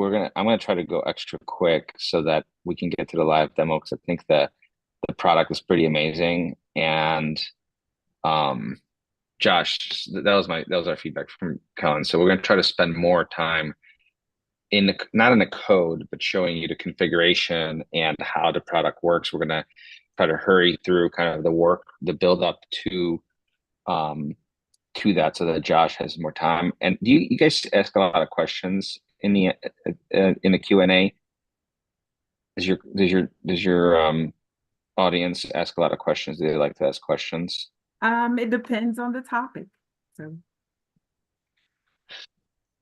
I'm gonna try to go extra quick so that we can get to the live demo because I think the product is pretty amazing. And um, Josh, that was our feedback from Colin. So we're gonna try to spend more time in the not in the code, but showing you the configuration and how the product works. We're gonna try to hurry through kind of the work, the build up um to that so that Josh has more time. And do you guys ask a lot of questions in the Q&A? Does your audience ask a lot of questions? Do they like to ask questions? It depends on the topic. So,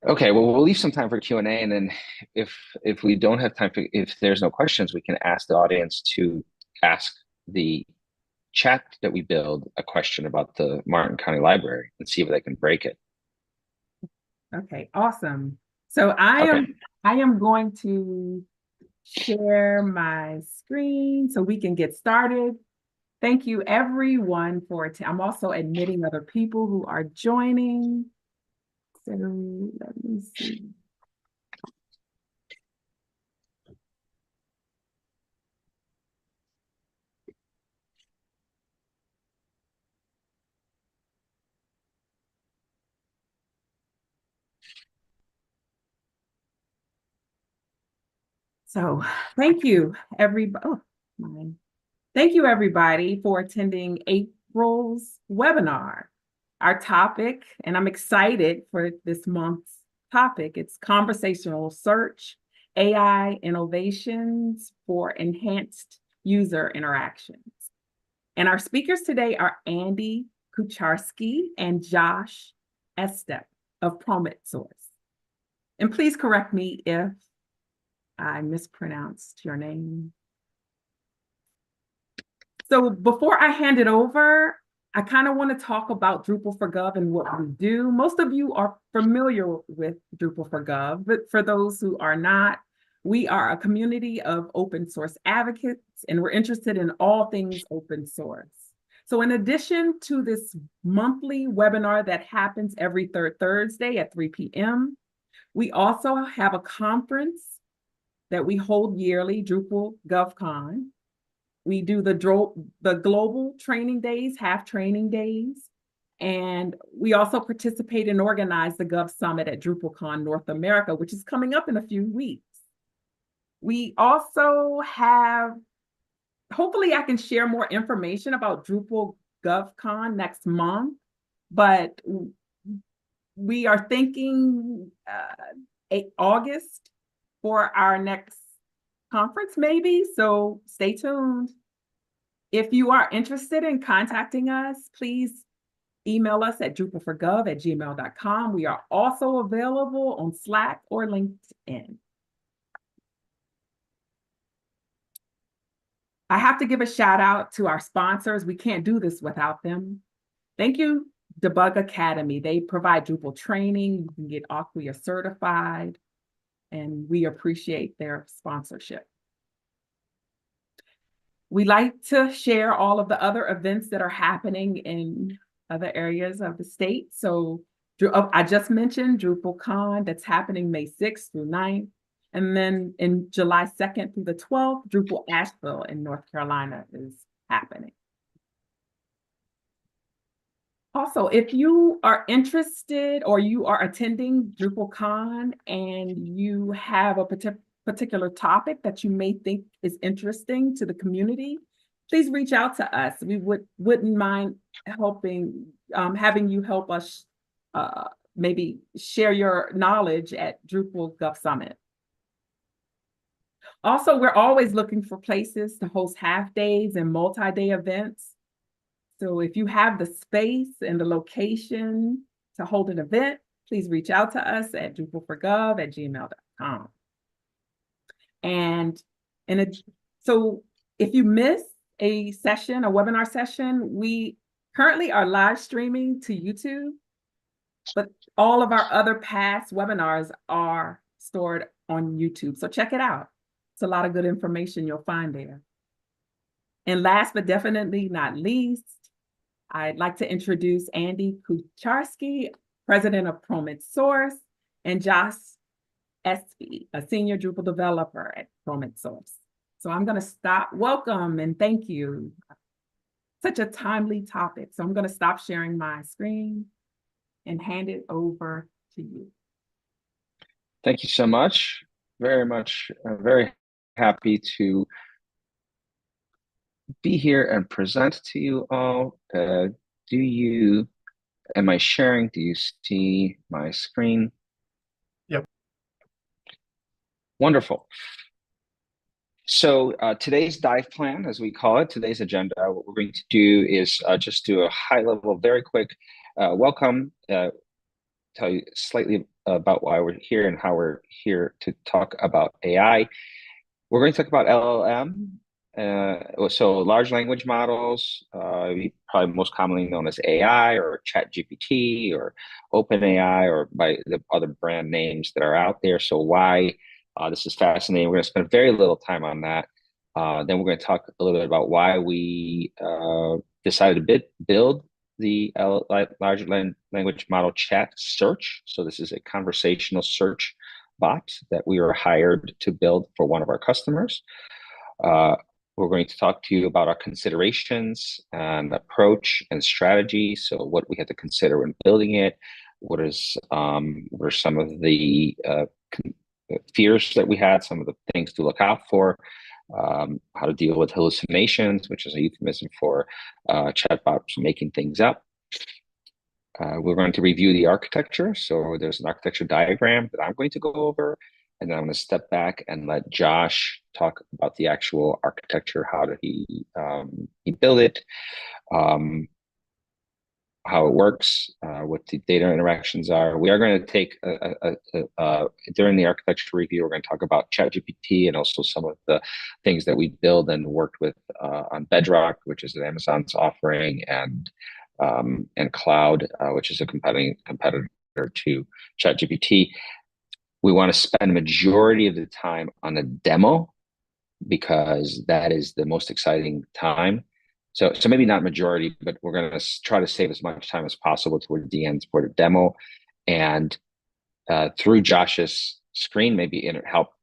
Okay, well, we'll leave some time for Q&A, and then if we don't have time for, if there's no questions, we can ask the audience to ask the chat that we build a question about the Martin County Library and see if they can break it. okay, awesome. So I Okay. am I am going to share my screen so we can get started. Thank you everyone for I'm also admitting other people who are joining. So let me see. So thank you, everybody. Oh, mine. Thank you, everybody, for attending April's webinar. Our topic, and I'm excited for this month's topic, it's conversational search, AI innovations for enhanced user interactions. And our speakers today are Andy Kucharski and Josh Estep of ProMetSource. And please correct me if I mispronounced your name. So before I hand it over, I kind of want to talk about Drupal4Gov and what we do. Most of you are familiar with Drupal4Gov, but for those who are not, we are a community of open source advocates, and we're interested in all things open source. So in addition to this monthly webinar that happens every third Thursday at 3 p.m., we also have a conference that we hold yearly, Drupal4GovCon. We do the global training days, half training days. And we also participate and organize the Gov Summit at DrupalCon North America, which is coming up in a few weeks. We also have, hopefully I can share more information about Drupal GovCon next month, but we are thinking August for our next conference maybe, so stay tuned. If you are interested in contacting us, please email us at Drupal4Gov@gmail.com. We are also available on Slack or LinkedIn. I have to give a shout out to our sponsors. We can't do this without them. Thank you, Debug Academy. They provide Drupal training. You can get Acquia certified, and we appreciate their sponsorship. We like to share all of the other events that are happening in other areas of the state. So I just mentioned DrupalCon that's happening May 6th through 9th. And then in July 2nd through the 12th, Drupal Asheville in North Carolina is happening. Also, if you are interested or you are attending DrupalCon and you have a particular topic that you may think is interesting to the community, please reach out to us. We wouldn't mind helping, having you help us maybe share your knowledge at Drupal Gov Summit. Also, we're always looking for places to host half days and multi-day events. So if you have the space and the location to hold an event, please reach out to us at Drupal4Gov@gmail.com. So if you miss a session, a webinar session, we currently are live streaming to YouTube, but all of our other past webinars are stored on YouTube. So check it out. It's a lot of good information you'll find there. And last but definitely not least, I'd like to introduce Andy Kucharski, president of ProMetSource, and Josh Espy, a senior Drupal developer at Chrome Source. So I'm going to stop. Welcome and thank you. Such a timely topic. So I'm going to stop sharing my screen and hand it over to you. Thank you so much. Very much. Very happy to be here and present to you all. Am I sharing? Do you see my screen? Yep. Wonderful. So today's dive plan, as we call it, today's agenda, what we're going to do is just do a high level, very quick welcome, tell you slightly about why we're here and how we're here to talk about AI. We're going to talk about LLM, so large language models, probably most commonly known as AI or ChatGPT or OpenAI or by the other brand names that are out there. So why this is fascinating. We're going to spend very little time on that. Then we're going to talk a little bit about why we decided to build the large language model chat search. So this is a conversational search bot that we were hired to build for one of our customers. We're going to talk to you about our considerations and approach and strategy. So what we had to consider when building it, what are some of the fears that we had, some of the things to look out for, how to deal with hallucinations, which is a euphemism for chatbots making things up. We're going to review the architecture. So there's an architecture diagram that I'm going to go over, and then I'm going to step back and let Josh talk about the actual architecture. How did he build it? How it works, what the data interactions are. We are going to take during the architecture review, we're going to talk about ChatGPT and also some of the things that we build and worked with on Bedrock, which is Amazon's offering, and Cloud, which is a competitor to ChatGPT. We want to spend a majority of the time on a demo because that is the most exciting time. So maybe not majority, but we're going to try to save as much time as possible toward the end for the demo, and through Josh's screen, maybe help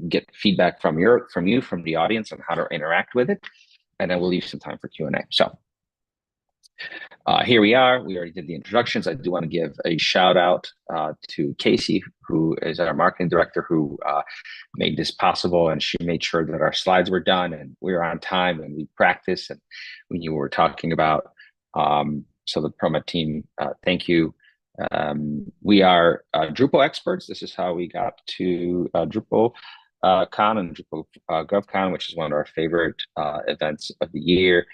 get feedback from the audience on how to interact with it, and then we'll leave some time for Q&A. So here we are. We already did the introductions. I do want to give a shout out to Casey, who is our marketing director, who made this possible, and she made sure that our slides were done and we were on time and we practiced and we knew what we were talking about. So the Promo team, thank you. We are Drupal experts. This is how we got to Drupal Con and Drupal4Gov's, which is one of our favorite events of the year.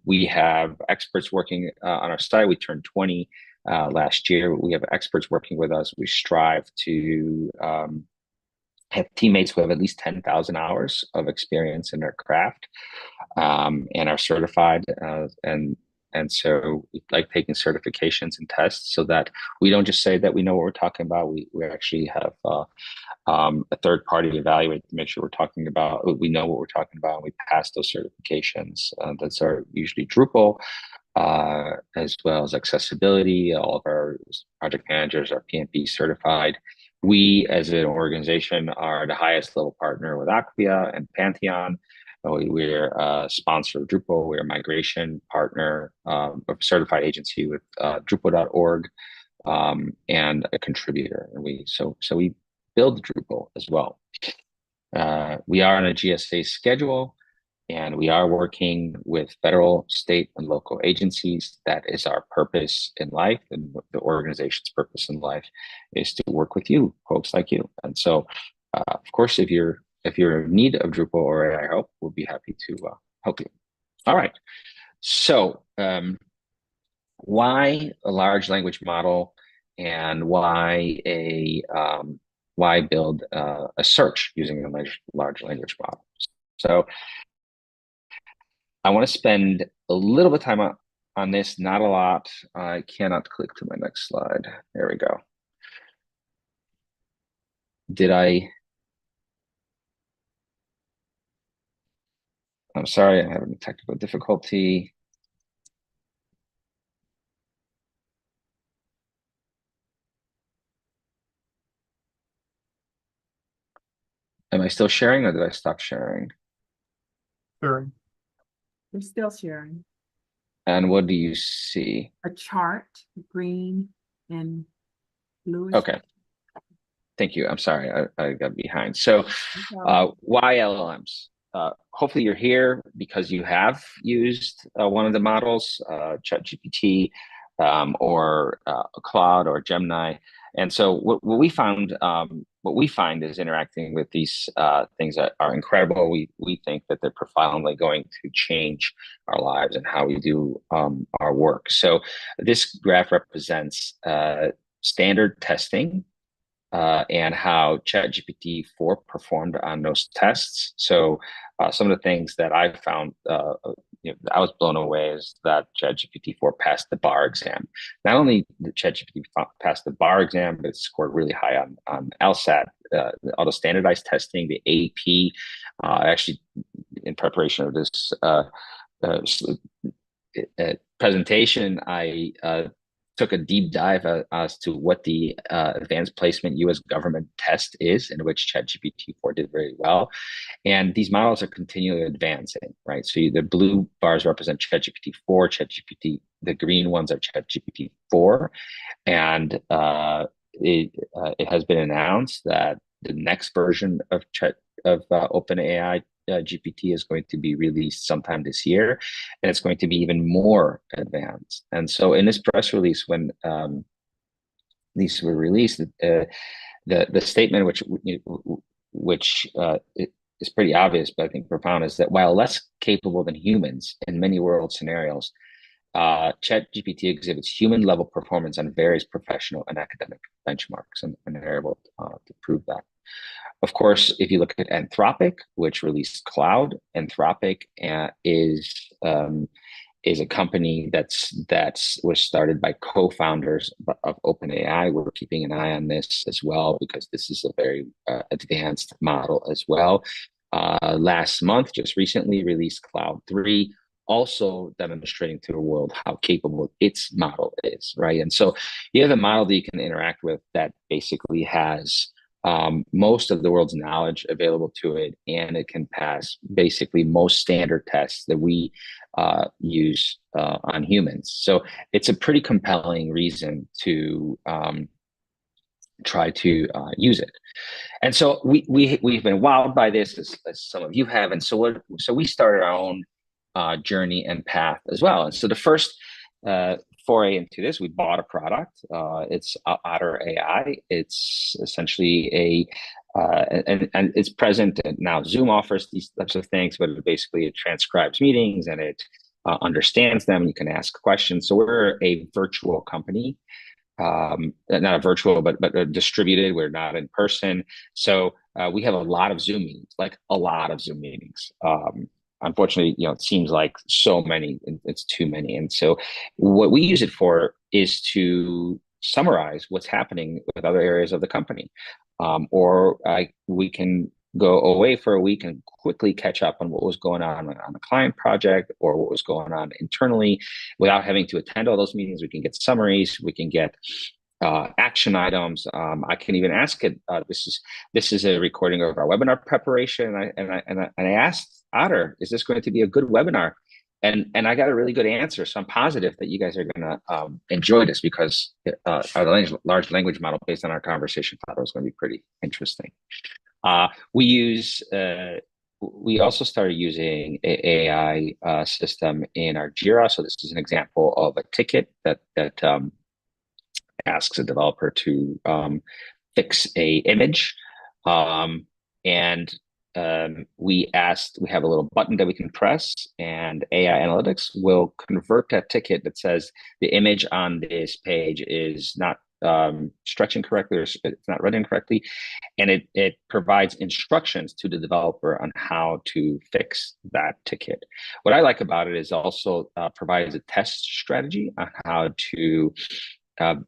We have experts working on our site. We turned 20 last year. We have experts working with us. We strive to have teammates who have at least 10,000 hours of experience in their craft and are certified. And so we like taking certifications and tests so that we don't just say that we know what we're talking about. We actually have a third party evaluate to make sure we know what we're talking about, and we pass those certifications. That's usually Drupal, as well as accessibility. All of our project managers are PMP certified. We, as an organization, are the highest level partner with Acquia and Pantheon. We're a sponsor of Drupal. We're a migration partner, a certified agency with Drupal.org, and a contributor. And we build Drupal as well. We are on a GSA schedule, and we are working with federal, state, and local agencies. That is our purpose in life, and the organization's purpose in life is to work with you, folks like you. And so, of course, if you're in need of Drupal or AI help, we'll be happy to help you. All right. So, why a large language model, and why build a search using a large language model? So I want to spend a little bit of time on this, not a lot. I cannot click to my next slide. There we go. I'm sorry, I'm having a technical difficulty. Am I still sharing or did I stop sharing? Sure. We're still sharing And what do you see? a chart, green and bluish. Okay, thank you. I'm sorry, I got behind. So, No problem. why LLMs? Hopefully, you're here because you have used one of the models, ChatGPT, or Claude or Gemini. And so, what we found, what we find is interacting with these things that are incredible. We think that they're profoundly going to change our lives and how we do our work. So, this graph represents standard testing and how ChatGPT 4 performed on those tests. So some of the things that I found, I was blown away is that ChatGPT 4 passed the bar exam. Not only did ChatGPT pass the bar exam, but it scored really high on LSAT, all the standardized testing, the AP. Actually, in preparation of this uh, presentation, I took a deep dive as to what the advanced placement US government test is, in which ChatGPT 4 did very well. And these models are continually advancing, right? So the blue bars represent ChatGPT 4, the green ones are ChatGPT 4. And it has been announced that the next version of OpenAI GPT is going to be released sometime this year, and it's going to be even more advanced. And so, in this press release, when these were released, the statement which is pretty obvious, but I think profound, is that while less capable than humans in many world scenarios, ChatGPT exhibits human-level performance on various professional and academic benchmarks, and they're able to prove that. Of course, if you look at Anthropic, which released Cloud, Anthropic is a company that was started by co-founders of OpenAI. We're keeping an eye on this as well because this is a very advanced model as well. Last month, just recently released Cloud 3, also demonstrating to the world how capable its model is, right? And so you have a model that you can interact with that basically has most of the world's knowledge available to it, and it can pass basically most standard tests that we use on humans. So it's a pretty compelling reason to try to use it. And so we've been wowed by this, as some of you have, and so we started our own journey and path as well. And so the first foray into this, we bought a product. It's Otter AI. It's essentially and it's present, and now Zoom offers these types of things, but basically it transcribes meetings and it understands them. You can ask questions. So we're a virtual company, not a virtual, but distributed. We're not in person. So we have a lot of Zoom meetings, like a lot of Zoom meetings. Unfortunately, it seems like so many, it's too many. And so what we use it for is to summarize what's happening with other areas of the company. Or we can go away for a week and quickly catch up on what was going on a client project or what was going on internally without having to attend all those meetings. We can get summaries, we can get action items. I can even ask it. This is a recording of our webinar preparation, and I asked Otter, "Is this going to be a good webinar?" And I got a really good answer. So I'm positive that you guys are going to enjoy this because our large language model based on our conversation model is going to be pretty interesting. We also started using an AI system in our Jira. So this is an example of a ticket that asks a developer to fix a image. We have a little button that we can press, and AI analytics will convert that ticket that says the image on this page is not stretching correctly or it's not running correctly. And it provides instructions to the developer on how to fix that ticket. What I like about it is also provides a test strategy on how to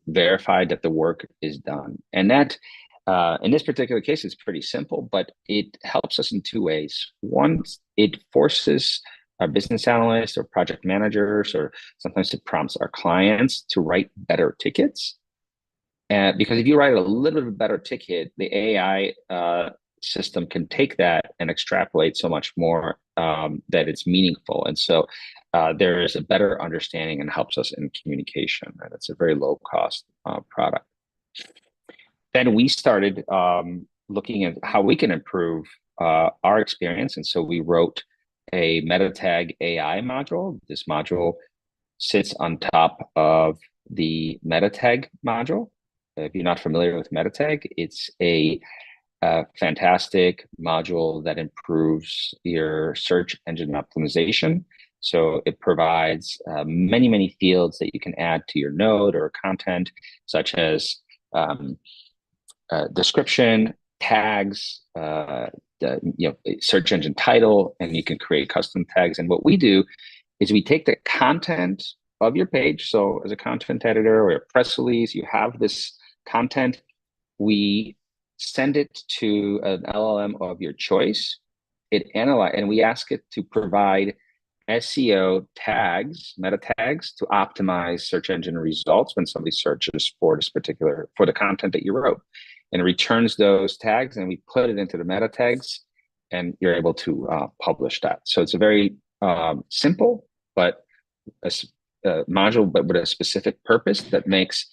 verify that the work is done. And that, in this particular case, it's pretty simple, but it helps us in two ways. One, it forces our business analysts or project managers, or sometimes it prompts our clients to write better tickets. Because if you write a little bit better ticket, the AI system can take that and extrapolate so much more that it's meaningful. And so there is a better understanding and helps us in communication. Right? It's a very low cost product. Then we started looking at how we can improve our experience. And so we wrote a meta tag AI module. This module sits on top of the meta tag module. If you're not familiar with meta tag, it's a fantastic module that improves your search engine optimization. So it provides many, many fields that you can add to your node or content, such as description, tags, search engine title, and you can create custom tags. And what we do is we take the content of your page. So as a content editor or a press release, you have this content. We send it to an LLM of your choice. It analyzes, and we ask it to provide SEO tags, meta tags, to optimize search engine results when somebody searches for the content that you wrote, and it returns those tags, and we put it into the meta tags, and you're able to publish that. So it's a very simple but a module, but with a specific purpose that makes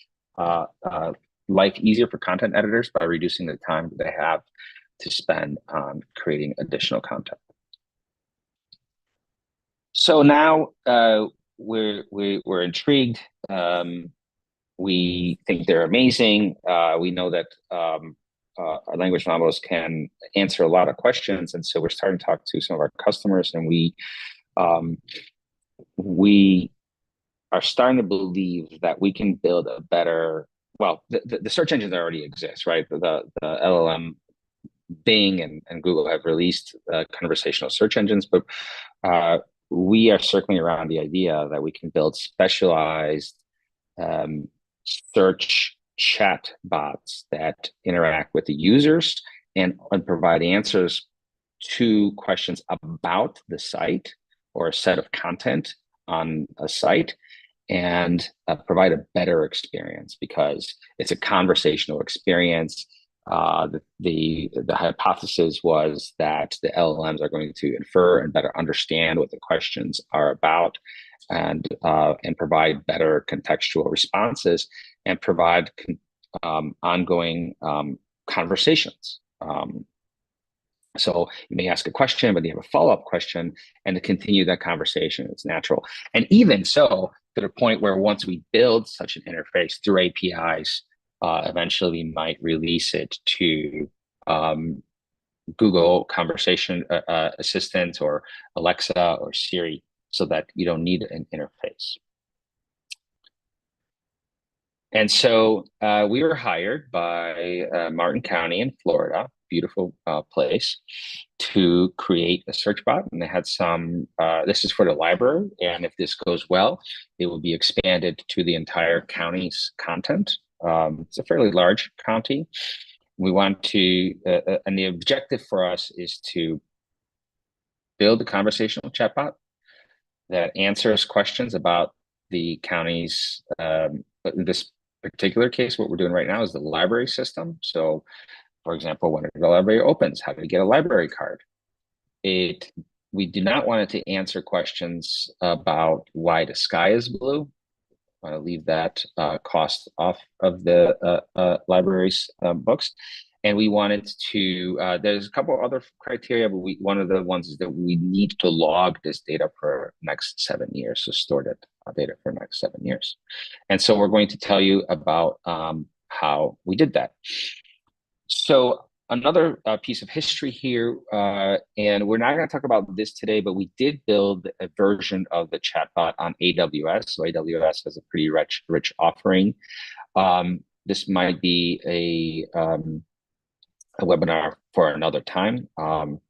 life easier for content editors by reducing the time that they have to spend on creating additional content. So now we're intrigued. We think they're amazing. We know that our language models can answer a lot of questions, and so we're starting to talk to some of our customers, and we are starting to believe that we can build a better. Well, the search engines already exist, right? The LLM, Bing and Google have released conversational search engines, but we are circling around the idea that we can build specialized search chat bots that interact with the users and provide answers to questions about the site or a set of content on a site, and provide a better experience because it's a conversational experience. The hypothesis was that the LLMs are going to infer and better understand what the questions are about, and provide better contextual responses, and provide ongoing conversations. So you may ask a question, but you have a follow-up question, and to continue that conversation, it's natural. And even so, to the point where once we build such an interface through APIs, eventually we might release it to Google Conversation Assistant or Alexa or Siri, so that you don't need an interface. And so we were hired by Martin County in Florida, beautiful place, to create a search bot. And they had some, this is for the library. And if this goes well, it will be expanded to the entire county's content. It's a fairly large county. We want to, and the objective for us is to build a conversational chatbot that answers questions about the county's, this particular case, what we're doing right now is the library system. So, for example, when the library opens, how do we get a library card? We do not want it to answer questions about why the sky is blue. I want to leave that cost off of the library's books. And we wanted to, there's a couple other criteria, but one of the ones is that we need to log this data for next 7 years, so store that data for next 7 years. And so we're going to tell you about how we did that. So another piece of history here, and we're not going to talk about this today, but we did build a version of the chatbot on AWS. So AWS has a pretty rich offering. This might be a webinar for another time.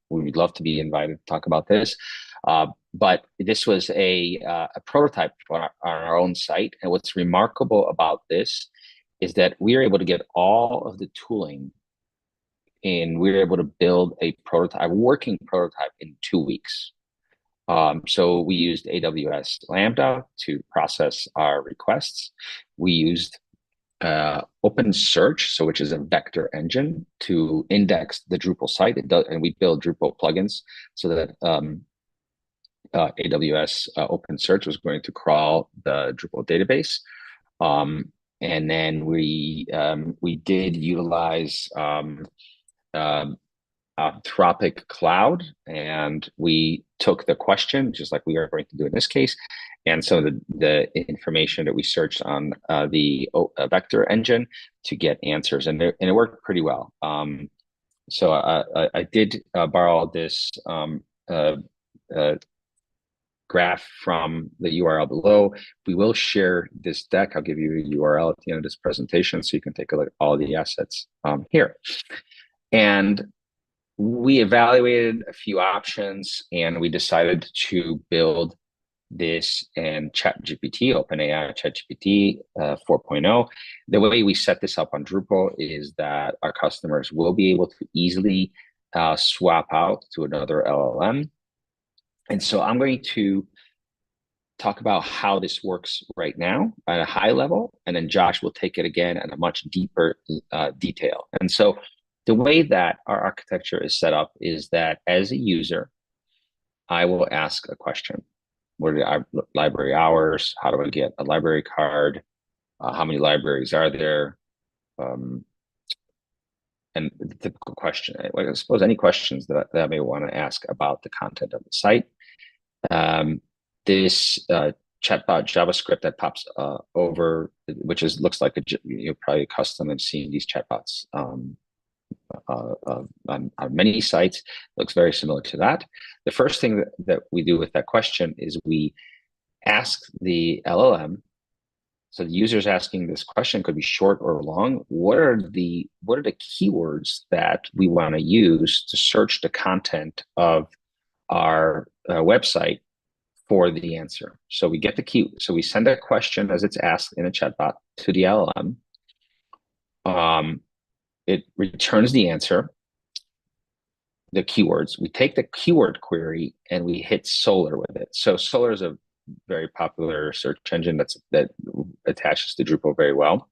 We would love to be invited to talk about this. But this was a prototype on our own site. And what's remarkable about this is that we are able to get all of the tooling, and we were able to build a prototype, a working prototype, in 2 weeks. So we used AWS Lambda to process our requests. We used open search, so which is a vector engine to index the Drupal site. It does, and we build Drupal plugins so that AWS Open Search was going to crawl the Drupal database. And then we did utilize Anthropic Cloud, and we took the question, just like we are going to do in this case, and some of the information that we searched on the vector engine to get answers, and it worked pretty well. So I did borrow this graph from the URL below. We will share this deck. I'll give you a URL at the end of this presentation so you can take a look at all the assets here. And we evaluated a few options, and we decided to build this in ChatGPT, OpenAI ChatGPT 4.0. The way we set this up on Drupal is that our customers will be able to easily swap out to another LLM. And so I'm going to talk about how this works right now at a high level, and then Josh will take it again at a much deeper detail. And so the way that our architecture is set up is that as a user, I will ask a question. What are the library hours? How do I get a library card? How many libraries are there? And the typical question, I suppose any questions that I may want to ask about the content of the site. This chatbot JavaScript that pops over, which looks like you're probably accustomed to seeing these chatbots on many sites, looks very similar to that. The first thing that we do with that question is we ask the LLM. So the user's asking this question, could be short or long. What are the keywords that we want to use to search the content of our website for the answer? So we get the key. So we send a question as it's asked in a chatbot to the LLM. It returns the answer, the keywords. We take the keyword query and we hit Solr with it. So Solr is a very popular search engine that attaches to Drupal very well.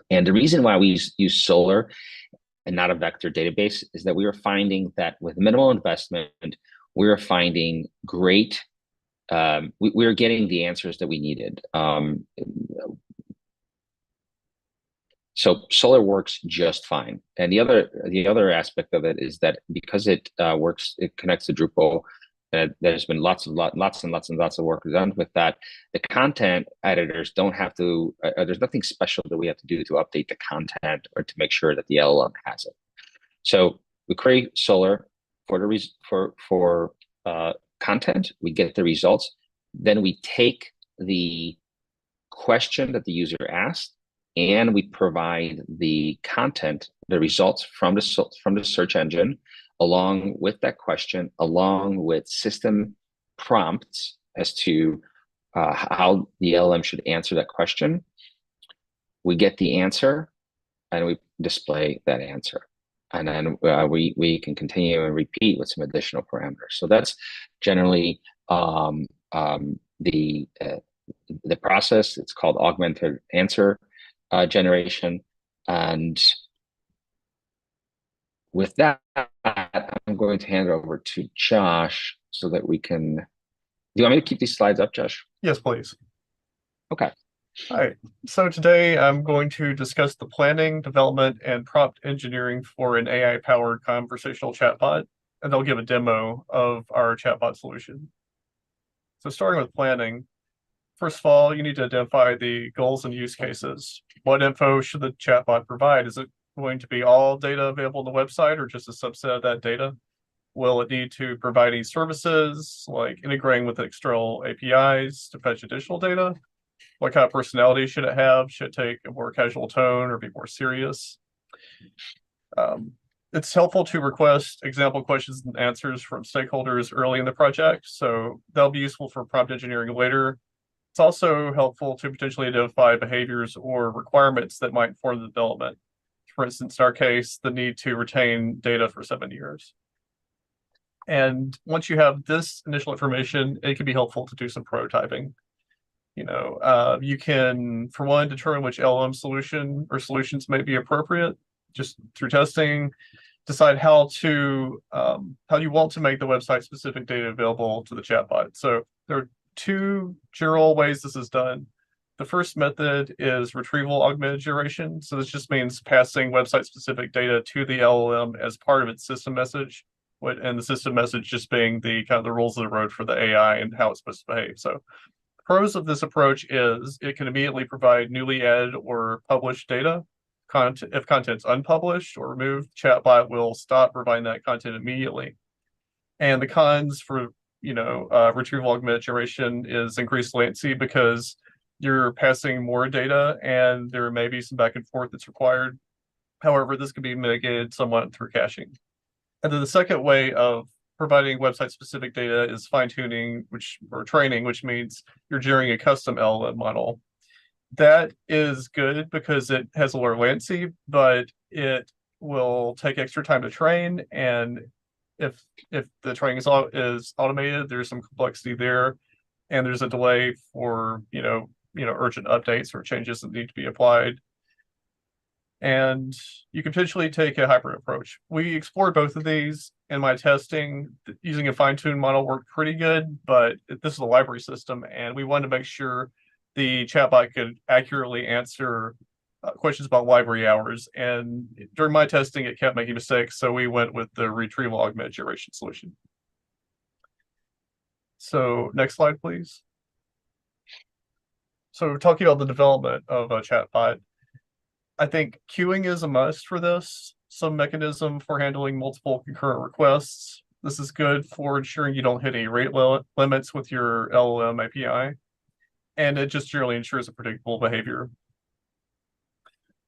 And the reason why we use Solr and not a vector database is that we are finding that with minimal investment, we are finding great, we are getting the answers that we needed. So Solr works just fine. And the other aspect of it is that because it connects to Drupal, there's been lots and lots of work done with that. The content editors don't have to, there's nothing special that we have to do to update the content or to make sure that the LLM has it. So we create Solr for content, we get the results. Then we take the question that the user asked, and we provide the content, the results from the search engine, along with that question, along with system prompts as to how the LLM should answer that question. We get the answer, and we display that answer. And then we can continue and repeat with some additional parameters. So that's generally the process. It's called augmented answer generation. And with that, I'm going to hand it over to Josh so that we can. Do you want me to keep these slides up, Josh? Yes, please. Okay. All right. So today I'm going to discuss the planning, development, and prompt engineering for an AI-powered conversational chatbot, and they'll give a demo of our chatbot solution. So starting with planning, first of all, you need to identify the goals and use cases. What info should the chatbot provide? Is it going to be all data available on the website or just a subset of that data? Will it need to provide any services like integrating with external APIs to fetch additional data? What kind of personality should it have? Should it take a more casual tone or be more serious? It's helpful to request example questions and answers from stakeholders early in the project, so that'll be useful for prompt engineering later. It's also helpful to potentially identify behaviors or requirements that might inform the development. For instance, in our case, the need to retain data for 7 years. And once you have this initial information, it can be helpful to do some prototyping. You can, for one, determine which LLM solution or solutions may be appropriate just through testing. Decide how you want to make the website specific data available to the chatbot. So there are two general ways this is done. The first method is retrieval augmented generation. So this just means passing website specific data to the LLM as part of its system message. And the system message just being the kind of the rules of the road for the AI and how it's supposed to behave. So pros of this approach is it can immediately provide newly added or published data. If content's unpublished or removed, chatbot will stop providing that content immediately. And the cons for retrieval augmented generation is increased latency because you're passing more data and there may be some back and forth that's required. However, this can be mitigated somewhat through caching. And then the second way of providing website specific data is fine-tuning, or training, which means you're generating a custom LLM model. That is good because it has a lower latency, but it will take extra time to train. And if the training is automated, there's some complexity there, and there's a delay for urgent updates or changes that need to be applied. And you can potentially take a hybrid approach. We explored both of these in my testing. Using a fine-tuned model worked pretty good, but this is a library system, and we wanted to make sure the chatbot could accurately answer questions about library hours. And during my testing, it kept making mistakes, so we went with the retrieval augmented generation solution. So next slide, please. So talking about the development of a chatbot, I think queuing is a must for this. Some mechanism for handling multiple concurrent requests. This is good for ensuring you don't hit any rate limits with your LLM API. And it just generally ensures a predictable behavior.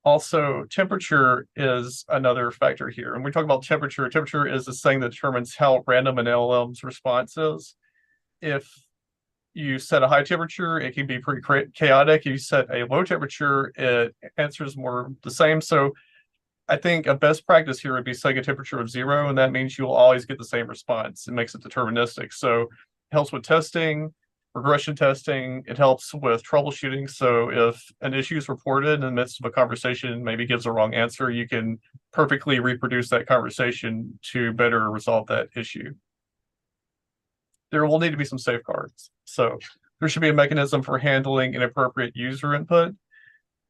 Also, temperature is another factor here. And we talk about temperature. Temperature is this thing that determines how random an LLM's response is. If you set a high temperature, it can be pretty chaotic. If you set a low temperature, it answers more the same. So I think a best practice here would be setting a temperature of 0, and that means you'll always get the same response. It makes it deterministic. So it helps with testing, regression testing. It helps with troubleshooting. So if an issue is reported in the midst of a conversation, maybe gives a wrong answer, you can perfectly reproduce that conversation to better resolve that issue. There will need to be some safeguards. So there should be a mechanism for handling inappropriate user input.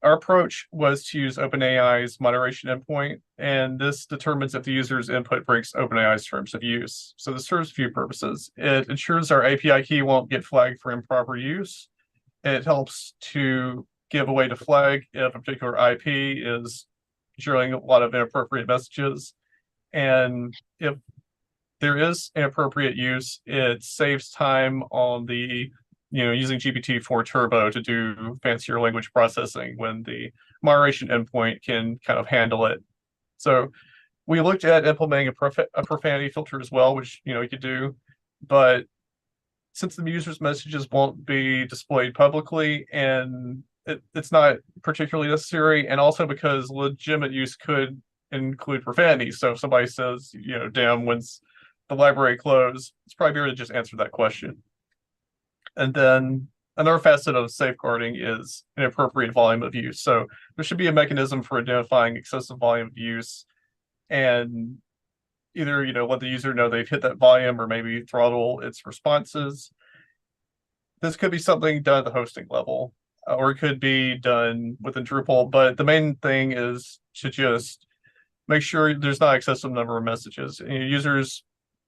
Our approach was to use OpenAI's moderation endpoint, and this determines if the user's input breaks OpenAI's terms of use. So this serves a few purposes. It ensures our API key won't get flagged for improper use. It helps to give a way to flag if a particular IP is generating a lot of inappropriate messages. And if there is inappropriate use, it saves time on the using GPT-4 Turbo to do fancier language processing when the moderation endpoint can kind of handle it. So we looked at implementing a profanity filter as well, which you could do, but since the user's messages won't be displayed publicly and it's not particularly necessary, and also because legitimate use could include profanity. So if somebody says, damn, when's the library close, it's probably better to just answer that question. And then another facet of safeguarding is an appropriate volume of use. So there should be a mechanism for identifying excessive volume of use and either, let the user know they've hit that volume or maybe throttle its responses. This could be something done at the hosting level, or it could be done within Drupal. But the main thing is to just make sure there's not excessive number of messages. Users,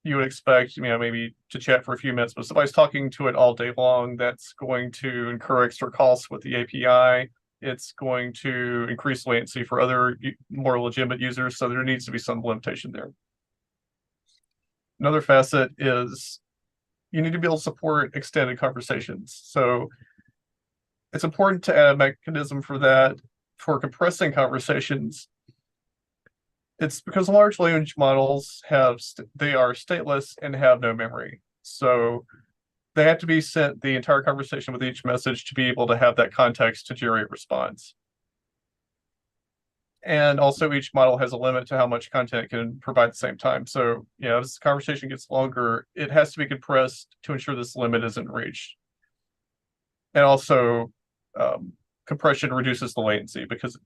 you would expect, maybe to chat for a few minutes, but if somebody's talking to it all day long, that's going to incur extra costs with the API. It's going to increase latency for other more legitimate users, so there needs to be some limitation there. Another facet is you need to be able to support extended conversations. So it's important to add a mechanism for that, for compressing conversations. It's because large language models they are stateless and have no memory. So they have to be sent the entire conversation with each message to be able to have that context to generate response. And also each model has a limit to how much content it can provide at the same time. So, as the conversation gets longer, it has to be compressed to ensure this limit isn't reached. And also, compression reduces the latency because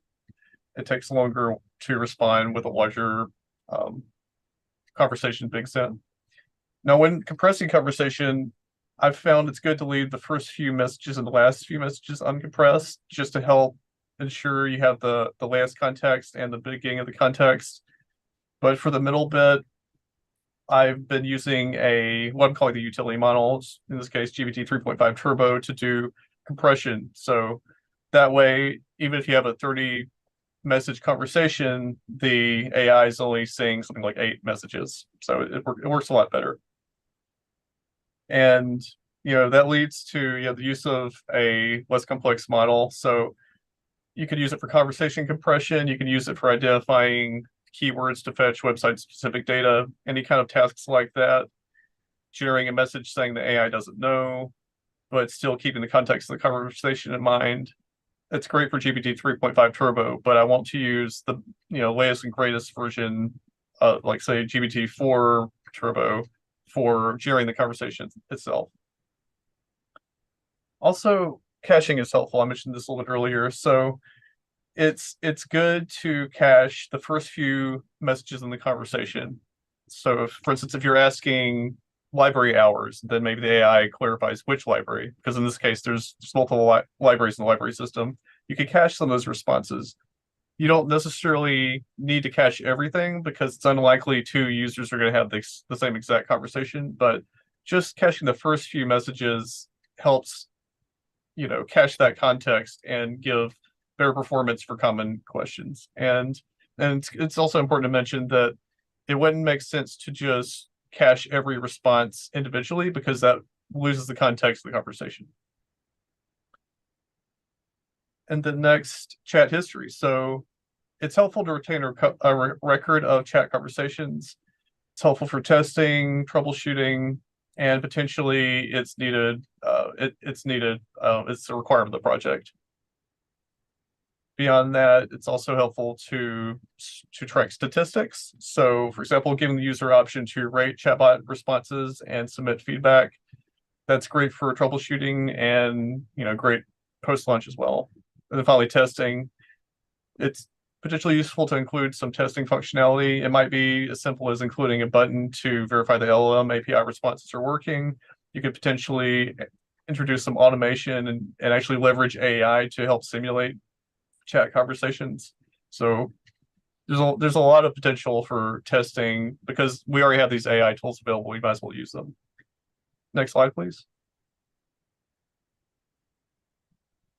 it takes longer to respond with a larger conversation being sent. Now, when compressing conversation, I've found it's good to leave the first few messages and the last few messages uncompressed just to help ensure you have the last context and the beginning of the context. But for the middle bit, I've been using what I'm calling the utility model, in this case, GPT 3.5 Turbo, to do compression. So that way, even if you have a 30 message conversation, the AI is only seeing something like 8 messages. So it works a lot better. And that leads to the use of a less complex model. So you can use it for conversation compression. You can use it for identifying keywords to fetch website-specific data, any kind of tasks like that. Generating a message saying the AI doesn't know, but still keeping the context of the conversation in mind. It's great for GPT 3.5 Turbo, but I want to use the latest and greatest version, like say GPT-4 Turbo, for generating the conversation itself. Also, caching is helpful. I mentioned this a little bit earlier. So it's good to cache the first few messages in the conversation. So for instance, if you're asking library hours, then maybe the AI clarifies which library, because in this case, there's multiple libraries in the library system. You can cache some of those responses. You don't necessarily need to cache everything because it's unlikely 2 users are going to have the same exact conversation, but just caching the first few messages helps, cache that context and give better performance for common questions. And it's also important to mention that it wouldn't make sense to just cache every response individually because that loses the context of the conversation. And the next, chat history. So it's helpful to retain a record of chat conversations. It's helpful for testing, troubleshooting, and potentially it's needed. It's a requirement of the project. Beyond that, it's also helpful to track statistics. So, for example, giving the user option to rate chatbot responses and submit feedback. That's great for troubleshooting and great post-launch as well. And then finally, testing. It's potentially useful to include some testing functionality. It might be as simple as including a button to verify the LLM API responses are working. You could potentially introduce some automation and actually leverage AI to help simulate chat conversations. So there's a lot of potential for testing because we already have these AI tools available. We might as well use them. Next slide, please.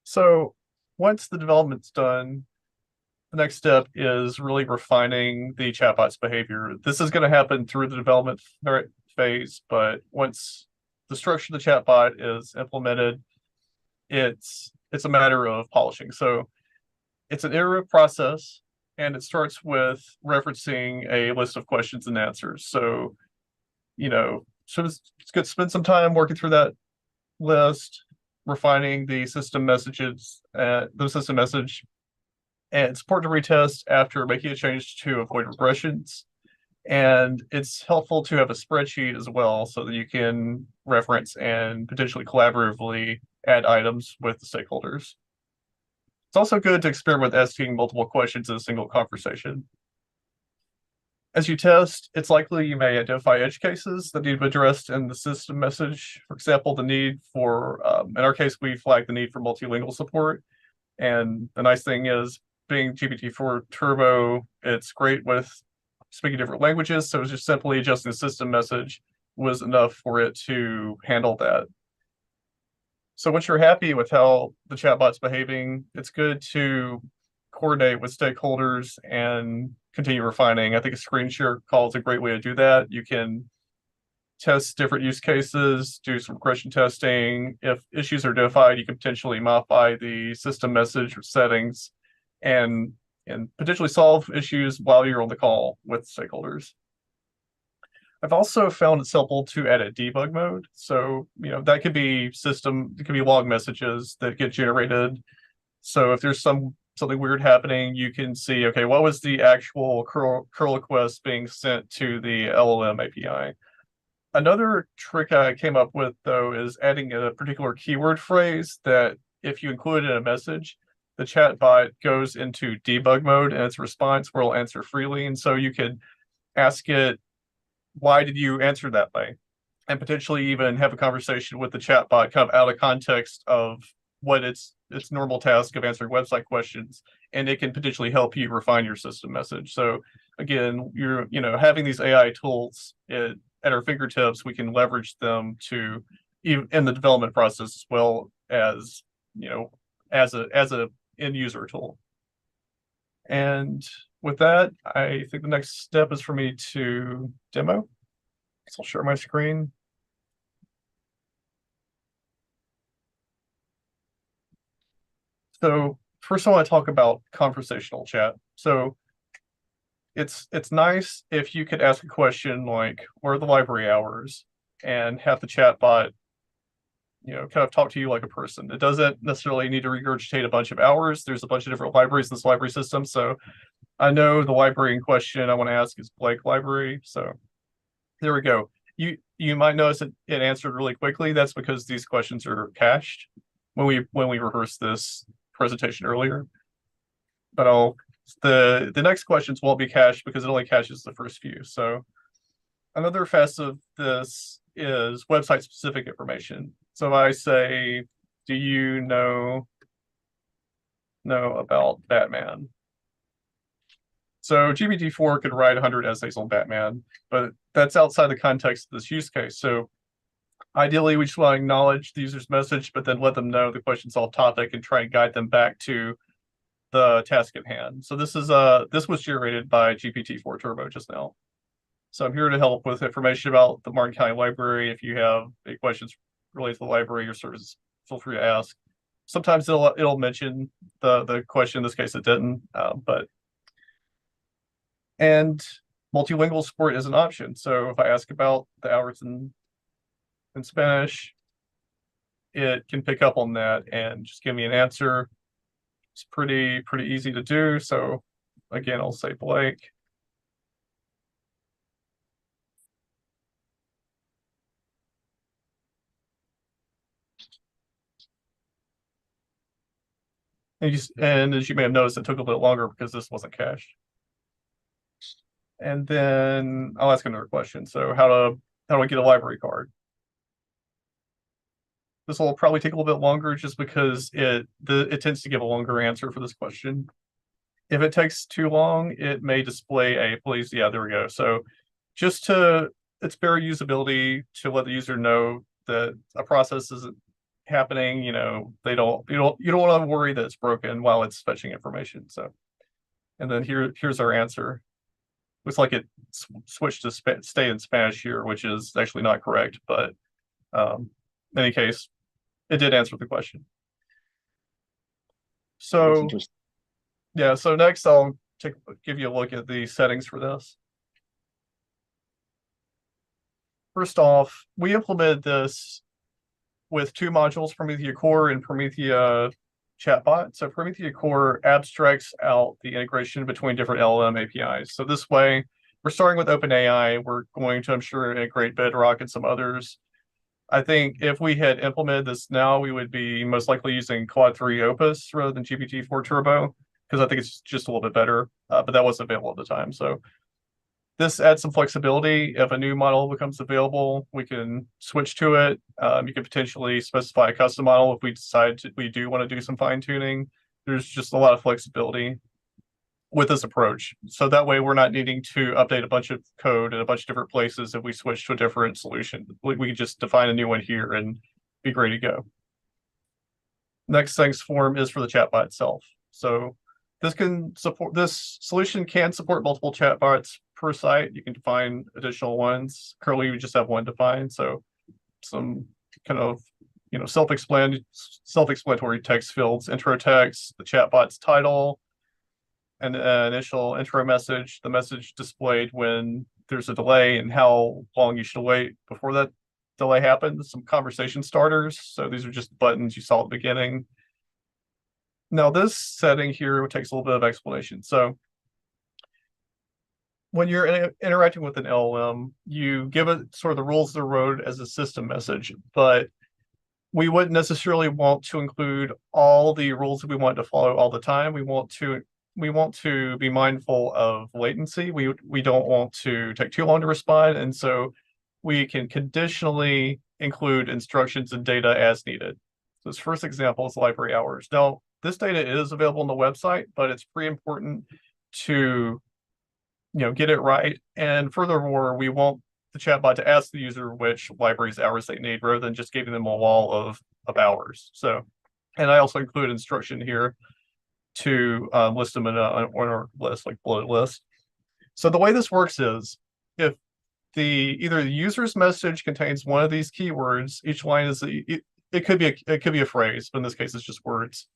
So once the development's done, the next step is really refining the chatbot's behavior. This is going to happen through the development phase, but once the structure of the chatbot is implemented, it's a matter of polishing. So it's an iterative process, and it starts with referencing a list of questions and answers. So, so it's good to spend some time working through that list, refining the system messages, the system message. And it's important to retest after making a change to avoid regressions. And it's helpful to have a spreadsheet as well so that you can reference and potentially collaboratively add items with the stakeholders. It's also good to experiment with asking multiple questions in a single conversation. As you test, it's likely you may identify edge cases that need to be addressed in the system message. For example, the need for, in our case, we flagged the need for multilingual support. And the nice thing is, being GPT-4 Turbo, it's great with speaking different languages. So it's just simply adjusting the system message was enough for it to handle that. So once you're happy with how the chatbot's behaving, it's good to coordinate with stakeholders and continue refining. I think a screen share call is a great way to do that. You can test different use cases, do some regression testing. If issues are identified, you can potentially modify the system message settings and potentially solve issues while you're on the call with stakeholders. I've also found it's helpful to add a debug mode. So, that could be it could be log messages that get generated. So if there's something weird happening, you can see, okay, what was the actual curl request being sent to the LLM API? Another trick I came up with, though, is adding a particular keyword phrase that if you include in a message, the chatbot goes into debug mode and its response will answer freely. And so you could ask it, why did you answer that way? And potentially even have a conversation with the chatbot kind of out of context of what its normal task of answering website questions, and it can potentially help you refine your system message. So again, you're having these AI tools at our fingertips, we can leverage them to even in the development process as well as as a end user tool. And with that, I think the next step is for me to demo. So I'll share my screen. So first I want to talk about conversational chat. So it's nice if you could ask a question like, where are the library hours? And have the chatbot, kind of talk to you like a person. It doesn't necessarily need to regurgitate a bunch of hours. There's a bunch of different libraries in this library system. So I know the library in question I want to ask is Blake Library. So there we go. You might notice it answered really quickly. That's because these questions are cached when we rehearsed this presentation earlier. But the next questions won't be cached because it only caches the first few. So another facet of this is website specific information. So if I say, do you know about Batman? So GPT-4 could write 100 essays on Batman, but that's outside the context of this use case. So ideally, we just want to acknowledge the user's message, but then let them know the question's off topic and try and guide them back to the task at hand. So this was generated by GPT-4 Turbo just now. So I'm here to help with information about the Martin County Library. If you have any questions related to the library or services, feel free to ask. Sometimes it'll mention the question. In this case, it didn't, and multilingual support is an option. So if I ask about the hours in Spanish, it can pick up on that and just give me an answer. It's pretty easy to do. So again, I'll say Blake. And as you may have noticed, it took a little longer because this wasn't cached. And then I'll ask another question. So how do I get a library card? This will probably take a little bit longer just because it tends to give a longer answer for this question. If it takes too long, it may display a please. Yeah, there we go. So just it's better usability to let the user know that a process isn't happening. You don't want to worry that it's broken while it's fetching information. So, and then here's our answer. Looks like it switched to stay in Spanish here, which is actually not correct, but in any case, it did answer the question. So yeah, so next I'll give you a look at the settings for this. First off, we implemented this with two modules, Promethea Core and Promethea Chatbot. So Promethea Core abstracts out the integration between different LLM APIs. So this way, we're starting with OpenAI. We're going to, I'm sure, integrate Bedrock and some others. I think if we had implemented this now, we would be most likely using Claude 3 Opus rather than GPT-4 Turbo, because I think it's just a little bit better, but that wasn't available at the time. So this adds some flexibility. If a new model becomes available, we can switch to it. You could potentially specify a custom model if we decide we do want to do some fine tuning. There's just a lot of flexibility with this approach. So that way we're not needing to update a bunch of code in a bunch of different places if we switch to a different solution. We can just define a new one here and be ready to go. Next thing's form is for the chatbot itself. So this solution can support multiple chatbots per site. You can define additional ones. Currently, we just have one defined. So some kind of self-explanatory text fields, intro text, the chatbot's title, an initial intro message, the message displayed when there's a delay and how long you should wait before that delay happens, some conversation starters. So these are just buttons you saw at the beginning. Now this setting here takes a little bit of explanation. So when you're interacting with an LLM, you give it sort of the rules of the road as a system message, but we wouldn't necessarily want to include all the rules that we want to follow all the time. We want to be mindful of latency. We don't want to take too long to respond, and so we can conditionally include instructions and data as needed. So this first example is library hours. Now, this data is available on the website, but it's pretty important to get it right. And furthermore, we want the chatbot to ask the user which libraries hours they need rather than just giving them a wall of hours. So, and I also include instruction here to list them in an order list, like bullet list. So the way this works is if either the user's message contains one of these keywords, each line is it could be a phrase, but in this case it's just words.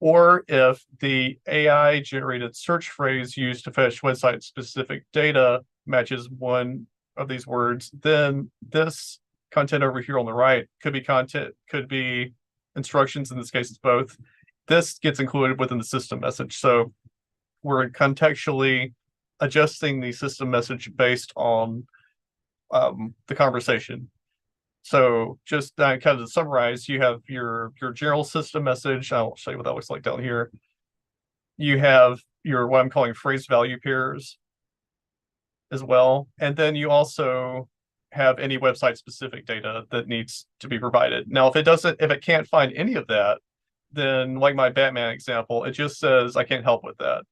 Or if the AI generated search phrase used to fetch website specific data matches one of these words, then this content over here on the right could be instructions. In this case, it's both. This gets included within the system message. So we're contextually adjusting the system message based on the conversation. So just kind of to summarize, you have your general system message. I'll show you what that looks like down here. You have your what I'm calling phrase value pairs as well. And then you also have any website specific data that needs to be provided. Now, if it can't find any of that, then like my Batman example, it just says I can't help with that.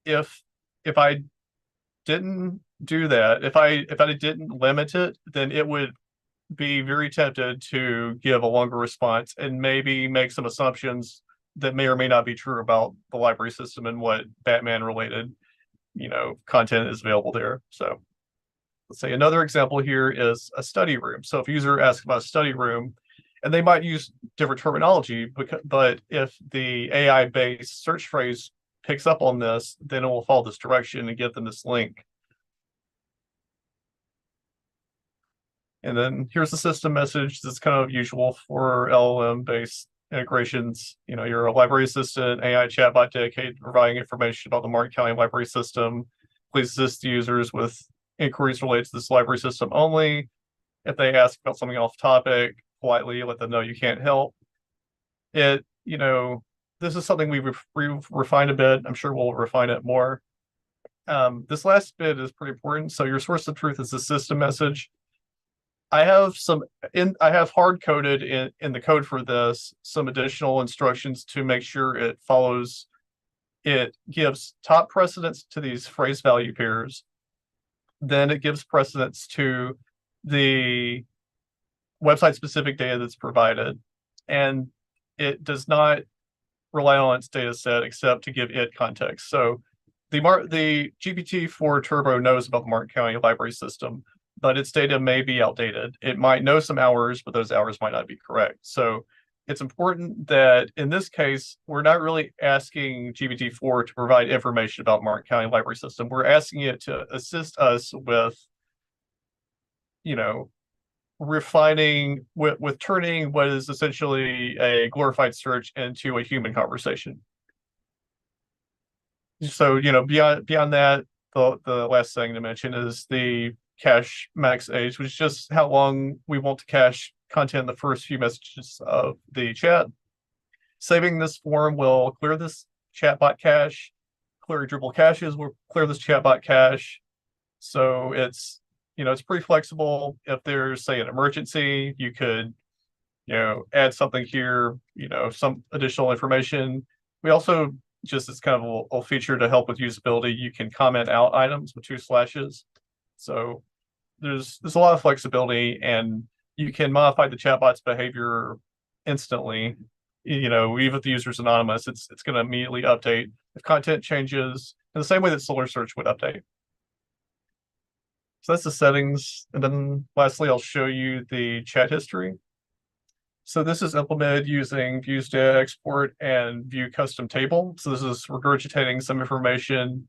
If I didn't do that, if I didn't limit it, then it would be very tempted to give a longer response and maybe make some assumptions that may or may not be true about the library system and what Batman related, content is available there. So let's say another example here is a study room. So if a user asks about a study room, and they might use different terminology, but if the AI-based search phrase picks up on this, then it will follow this direction and give them this link. And then here's the system message. This is kind of usual for LLM-based integrations. You're a library assistant, AI chatbot dedicated to providing information about the Martin County library system. Please assist users with inquiries related to this library system only. If they ask about something off topic, politely let them know you can't help. This is something we've refined a bit. I'm sure we'll refine it more. This last bit is pretty important. So your source of truth is the system message. I have hard coded in the code for this some additional instructions to make sure it gives top precedence to these phrase value pairs. Then it gives precedence to the website specific data that's provided. And it does not rely on its data set except to give it context. So the GPT-4 Turbo knows about the Martin County library system, but its data may be outdated. It might know some hours, but those hours might not be correct. So it's important that in this case, we're not really asking GPT-4 to provide information about Martin County library system. We're asking it to assist us with, refining, with turning what is essentially a glorified search into a human conversation. So, beyond that, the last thing to mention is the cache max age, which is just how long we want to cache content in the first few messages of the chat. Saving this form will clear this chatbot cache. Clear Drupal caches will clear this chatbot cache. So it's pretty flexible. If there's, say, an emergency, you could, add something here, some additional information. We also, just as kind of a feature to help with usability, you can comment out items with 2 slashes. So there's a lot of flexibility, and you can modify the chatbot's behavior instantly. Even if the user's anonymous, it's going to immediately update if content changes in the same way that Solar Search would update. So that's the settings. And then lastly, I'll show you the chat history. So this is implemented using views data export and view custom table. So this is regurgitating some information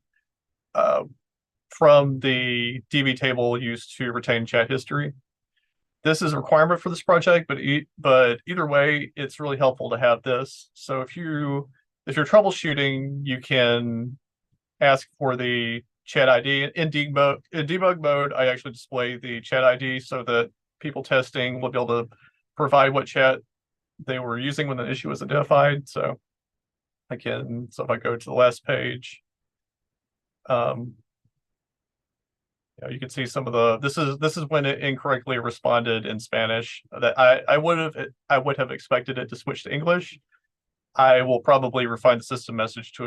from the DB table used to retain chat history. This is a requirement for this project, but either way, it's really helpful to have this. So if you're troubleshooting, you can ask for the chat ID. In debug mode, I actually display the chat ID so that people testing will be able to provide what chat they were using when the issue was identified. So so if I go to the last page, you can see some of the this is when it incorrectly responded in Spanish. That I would have expected it to switch to English. I will probably refine the system message to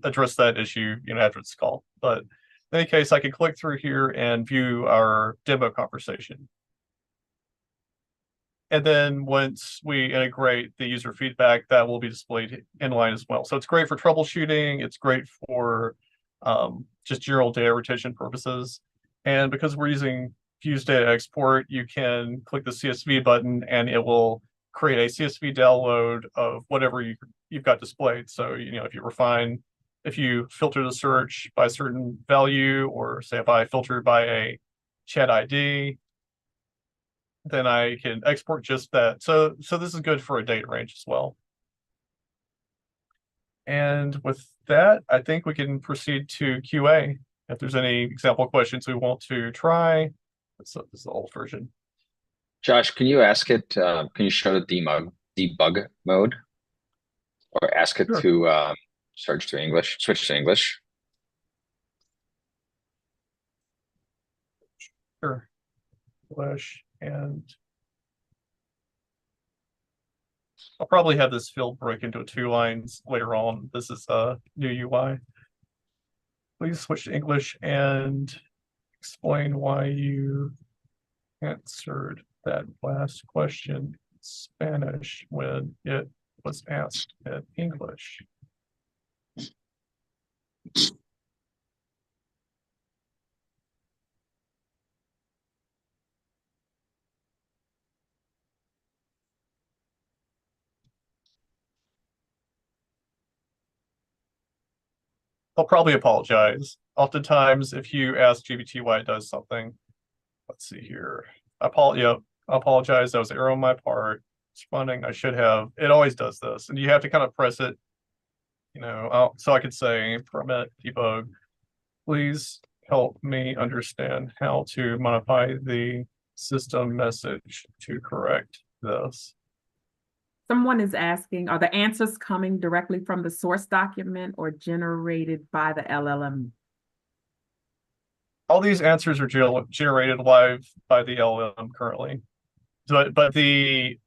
address that issue, after it's called. But in any case, I can click through here and view our demo conversation. And then once we integrate the user feedback, that will be displayed inline as well. So it's great for troubleshooting. It's great for just general data retention purposes. And because we're using Fuse Data Export, you can click the CSV button and it will create a CSV download of whatever you've got displayed. So, if you filter the search by a certain value, or say if I filter by a chat ID, then I can export just that. So this is good for a date range as well. And with that, I think we can proceed to QA. If there's any example questions we want to try, this is the old version. Josh, can you ask it, can you show the debug mode? Or ask it to switch to English? Sure. English, and I'll probably have this field break into 2 lines later on. This is a new UI. Please switch to English and explain why you answered that last question in Spanish when it was asked in English. I'll probably apologize. Oftentimes, if you ask GPT why it does something, let's see here. I apologize. That was an error on my part. Responding, I should have. It always does this, and you have to kind of press it. So I could say permit debug. Please help me understand how to modify the system message to correct this. Someone is asking, are the answers coming directly from the source document or generated by the LLM? All these answers are generated live by the LLM currently. But the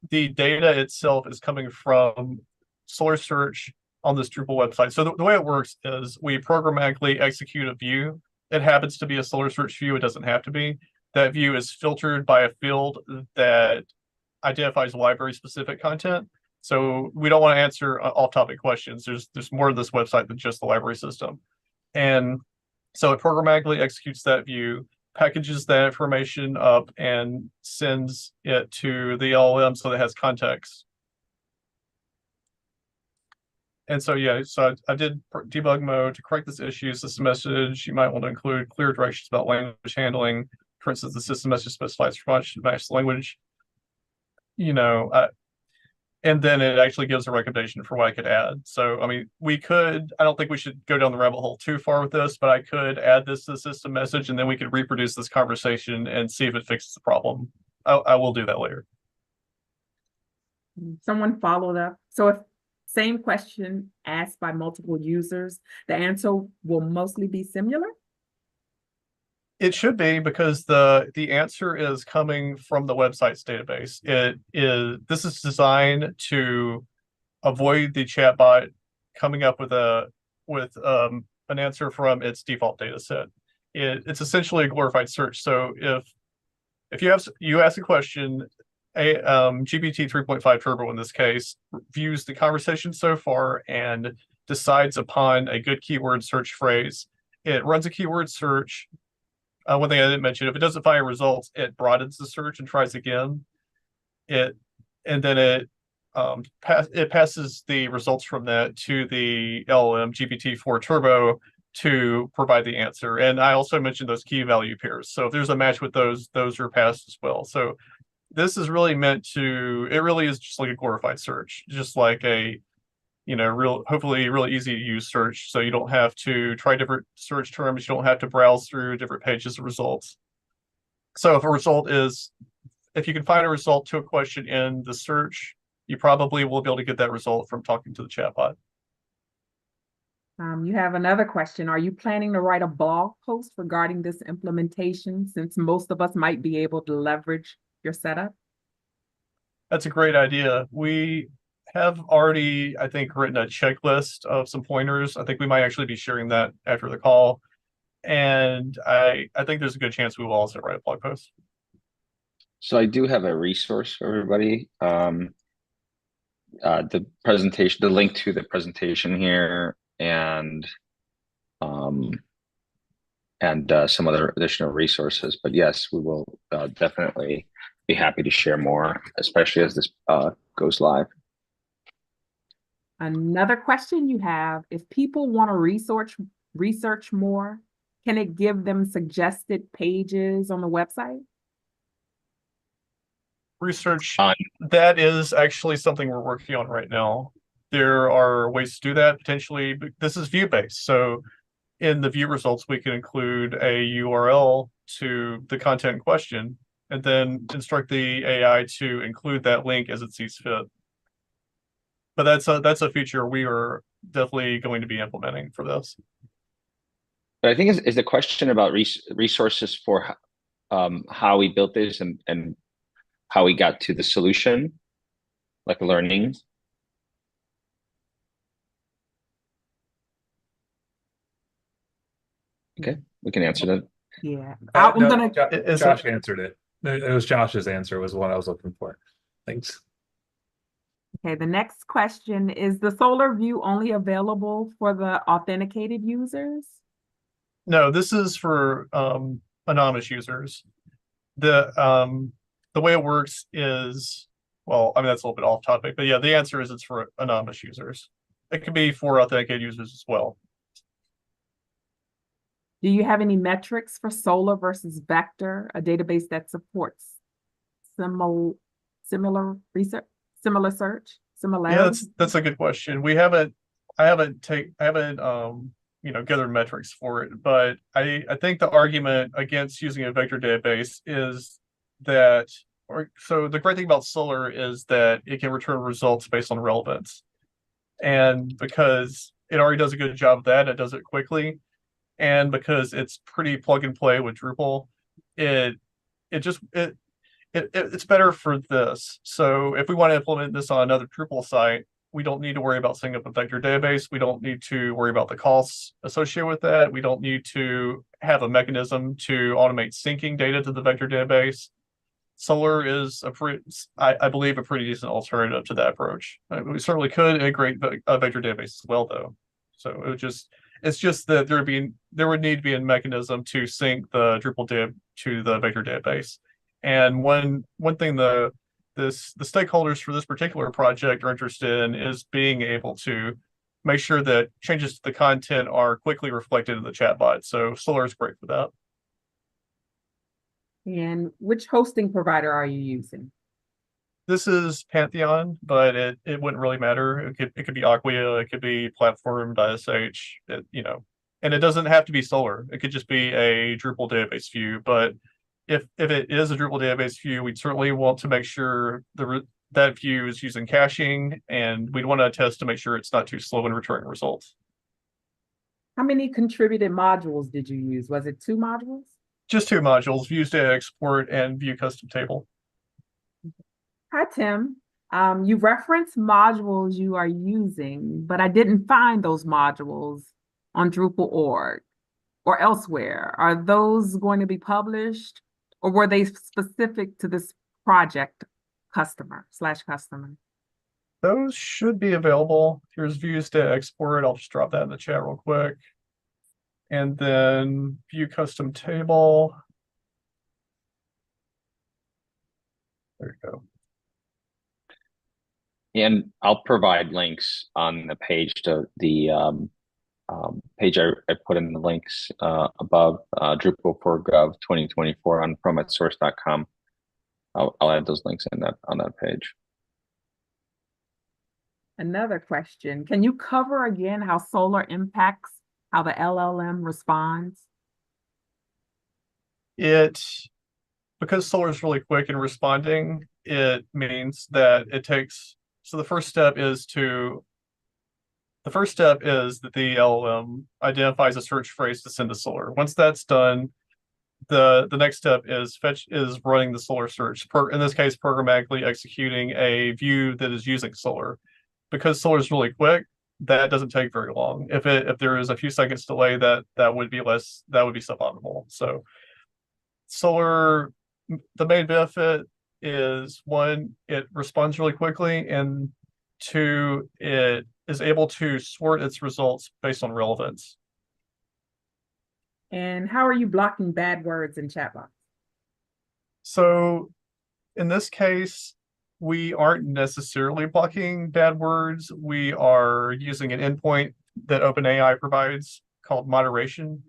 data itself is coming from source search on this Drupal website. So the way it works is we programmatically execute a view. It happens to be a solar search view. It doesn't have to be. That view is filtered by a field that identifies library-specific content. So we don't want to answer off-topic questions. There's more to this website than just the library system. And so it programmatically executes that view, packages that information up, and sends it to the LLM so that it has context. And so, I did debug mode to correct this issue. System message, you might want to include clear directions about language handling. For instance, the system message specifies response to match the language. And then it actually gives a recommendation for what I could add. So, I don't think we should go down the rabbit hole too far with this, but I could add this to the system message, and then we could reproduce this conversation and see if it fixes the problem. I will do that later. Someone followed up. So if same question asked by multiple users, the answer will mostly be similar? It should be, because the answer is coming from the website's database. This is designed to avoid the chatbot coming up with an answer from its default data set. It's essentially a glorified search. So if you ask a question, GPT 3.5 Turbo in this case views the conversation so far and decides upon a good keyword search phrase. It runs a keyword search. One thing I didn't mention, if it doesn't find results, it broadens the search and tries again. It passes the results from that to the LLM GPT-4 Turbo to provide the answer. And I also mentioned those key value pairs. So if there's a match with those are passed as well. So this is really it really is just like a glorified search, just like a hopefully really easy to use search. So you don't have to try different search terms. You don't have to browse through different pages of results. So if you can find a result to a question in the search, you probably will be able to get that result from talking to the chatbot. You have another question. Are you planning to write a blog post regarding this implementation, since most of us might be able to leverage your setup? That's a great idea. We have already, I think, written a checklist of some pointers. I think we might actually be sharing that after the call. And I think there's a good chance we will also write a blog post. So I do have a resource for everybody. The presentation, the link to the presentation here, and some other additional resources. But yes, we will definitely be happy to share more, especially as this goes live. Another question you have: if people want to research more, can it give them suggested pages on the website? Research, that is actually something we're working on right now. There are ways to do that potentially, but this is view-based. So in the view results, we can include a URL to the content in question, and then instruct the AI to include that link as it sees fit. But that's a feature we are definitely going to be implementing for this. But I think is the question about resources for how we built this and how we got to the solution, like learning. Okay, we can answer that. Yeah, Josh answered it. It was Josh's answer was what I was looking for. Thanks. Okay, the next question is: the Solar view only available for the authenticated users? No, this is for anonymous users. The way it works is, well, I mean, that's a little bit off topic, but yeah, the answer is it's for anonymous users. It can be for authenticated users as well. Do you have any metrics for Solar versus Vector, a database that supports similar research, similar search, similarity? Yeah, that's a good question. I haven't gathered metrics for it, but I think the argument against using a vector database is that, so the great thing about Solar is that it can return results based on relevance. And because it already does a good job of that, it does it quickly. And because it's pretty plug and play with Drupal, it's better for this. So if we want to implement this on another Drupal site, we don't need to worry about setting up a vector database. We don't need to worry about the costs associated with that. We don't need to have a mechanism to automate syncing data to the vector database. Solar is I believe, a pretty decent alternative to that approach. We certainly could integrate a vector database as well, though. So it's just that there would need to be a mechanism to sync the Drupal div to the vector database. And one thing the stakeholders for this particular project are interested in is being able to make sure that changes to the content are quickly reflected in the chatbot. So Solar is great for that. And which hosting provider are you using? This is Pantheon, but it wouldn't really matter. It could be Acquia, it could be Platform.sh, and it doesn't have to be Solar. It could just be a Drupal database view. But if it is a Drupal database view, we'd certainly want to make sure that view is using caching, and we'd want to test to make sure it's not too slow in returning results. How many contributed modules did you use? Was it 2 modules? Just 2 modules: views data export and view custom table. Hi, Tim. You referenced modules you are using, but I didn't find those modules on Drupal.org or elsewhere. Are those going to be published, or were they specific to this project customer? Those should be available. Here's views data export. I'll just drop that in the chat real quick. And then view custom table. There you go. And I'll provide links on the page to the page I put in the links above, Drupal4Gov 2024 on promotesource.com. I'll add those links on that page. Another question. Can you cover again how solar impacts how the LLM responds? Because solar is really quick in responding, it means that it takes, so the first step is that the LLM identifies a search phrase to send to solar. Once that's done, the next step is running the solar search, in this case programmatically executing a view that is using solar. Because solar is really quick, that doesn't take very long. If there is a few seconds delay, that would be suboptimal. So solar, the main benefit is, one, it responds really quickly, and two, it is able to sort its results based on relevance. And how are you blocking bad words in chatbots? So in this case, we aren't necessarily blocking bad words. We are using an endpoint that OpenAI provides called moderation.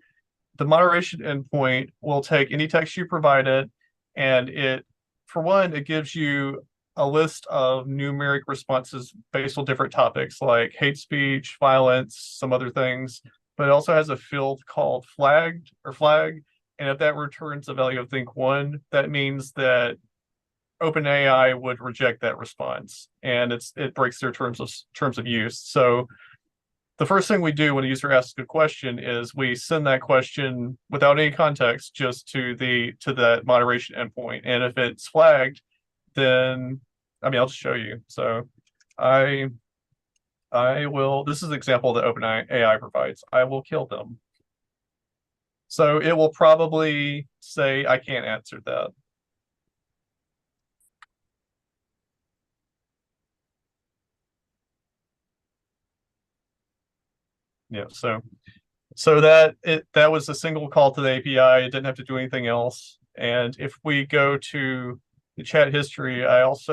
The moderation endpoint will take any text you provide it, and for one, it gives you a list of numeric responses based on different topics like hate speech, violence, some other things. But it also has a field called flag. And if that returns a value of think 1, that means that OpenAI would reject that response, and it breaks their terms of use. So the first thing we do when a user asks a question is we send that question without any context just to that moderation endpoint. And if it's flagged, then I'll just show you. So I will, this is an example that OpenAI provides. I will kill them. So it will probably say, I can't answer that. Yeah, so that was a single call to the API. It didn't have to do anything else. And if we go to the chat history, let's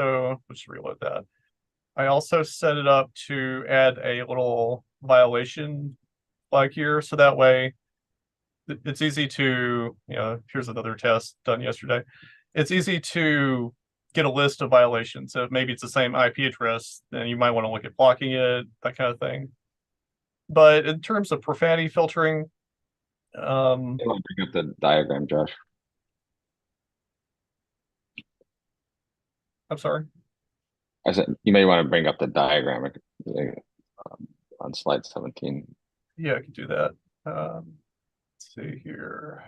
reload that. I also set it up to add a little violation flag here. So that way it's easy to, here's another test done yesterday. It's easy to get a list of violations. So if maybe it's the same IP address, then you might want to look at blocking it, that kind of thing. But in terms of profanity filtering, I want to bring up the diagram, Josh. I'm sorry. I said you may want to bring up the diagram on slide 17. Yeah, I can do that. Let's see here.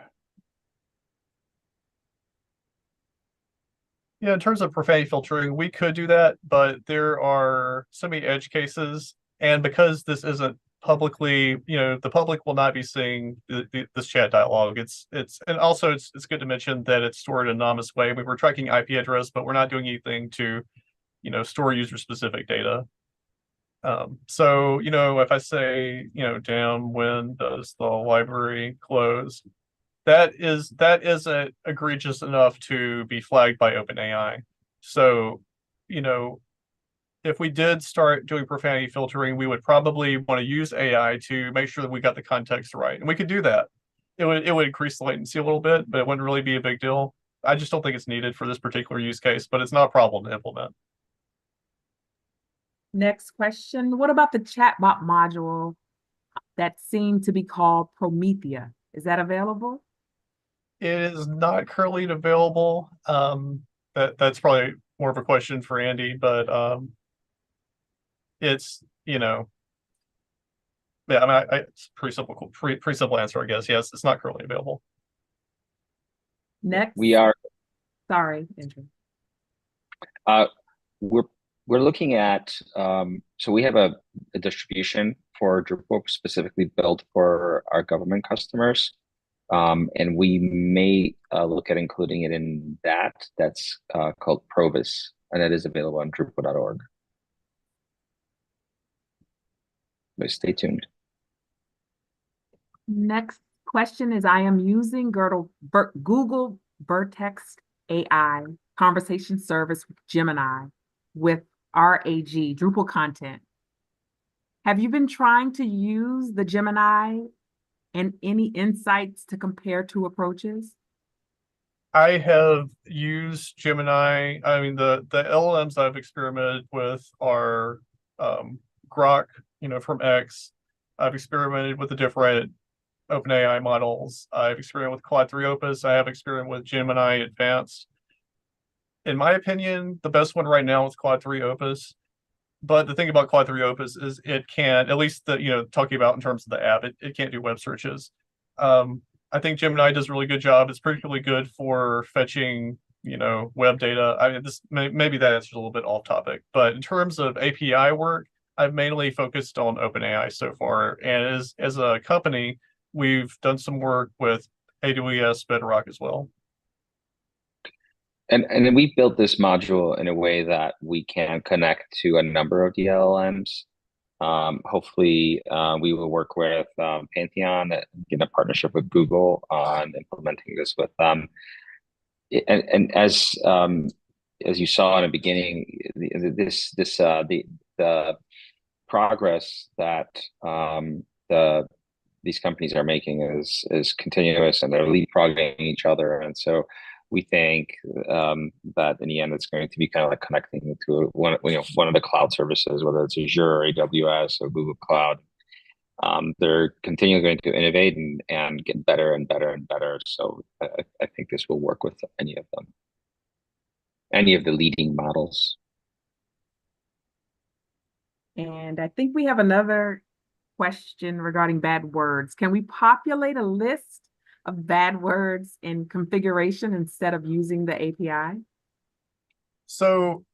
Yeah, in terms of profanity filtering, we could do that, but there are so many edge cases, and because this isn't publicly, the public will not be seeing this chat dialogue. And also it's good to mention that it's stored in an anonymous way. We were tracking IP address, but we're not doing anything to, store user specific data. So, if I say, damn, when does the library close? That isn't egregious enough to be flagged by OpenAI. So, if we did start doing profanity filtering, we would probably want to use AI to make sure that we got the context right. And we could do that. It would increase the latency a little bit, but it wouldn't really be a big deal. I just don't think it's needed for this particular use case, but it's not a problem to implement. Next question. What about the chatbot module that seemed to be called Promethea? Is that available? It is not currently available. That's probably more of a question for Andy, but it's, yeah, it's pretty simple answer, I guess. Yes, it's not currently available. Next. We are. Sorry, Andrew. We're looking at, so we have a distribution for Drupal specifically built for our government customers. And we may look at including it in that. That's called Provis, and it is available on Drupal.org. But stay tuned. Next question is, I am using Google Vertex AI conversation service with Gemini with RAG, Drupal content. Have you been trying to use the Gemini and any insights to compare two approaches? I have used Gemini. I mean, the LLMs I've experimented with are Grok, from X. I've experimented with the different OpenAI models. I've experimented with Claude 3 Opus. I have experimented with Gemini Advanced. In my opinion, the best one right now is Claude 3 Opus. But the thing about Claude 3 Opus is it can, at least talking about in terms of the app, it can't do web searches. I think Gemini does a really good job. It's particularly good for fetching, web data. I mean, maybe that answers a little bit off topic, but in terms of API work, I've mainly focused on OpenAI so far. And as a company, we've done some work with AWS Bedrock as well. And then we built this module in a way that we can connect to a number of the LLMs. Hopefully, we will work with Pantheon in a partnership with Google on implementing this with them. And as you saw in the beginning, the progress that these companies are making is continuous, and they're leapfrogging each other. And so we think that in the end, it's going to be kind of like connecting to one of the cloud services, whether it's Azure, or AWS, or Google Cloud. They're continually going to innovate and get better and better and better. So I think this will work with any of them, any of the leading models. And I think we have another question regarding bad words. Can we populate a list of bad words in configuration instead of using the API? So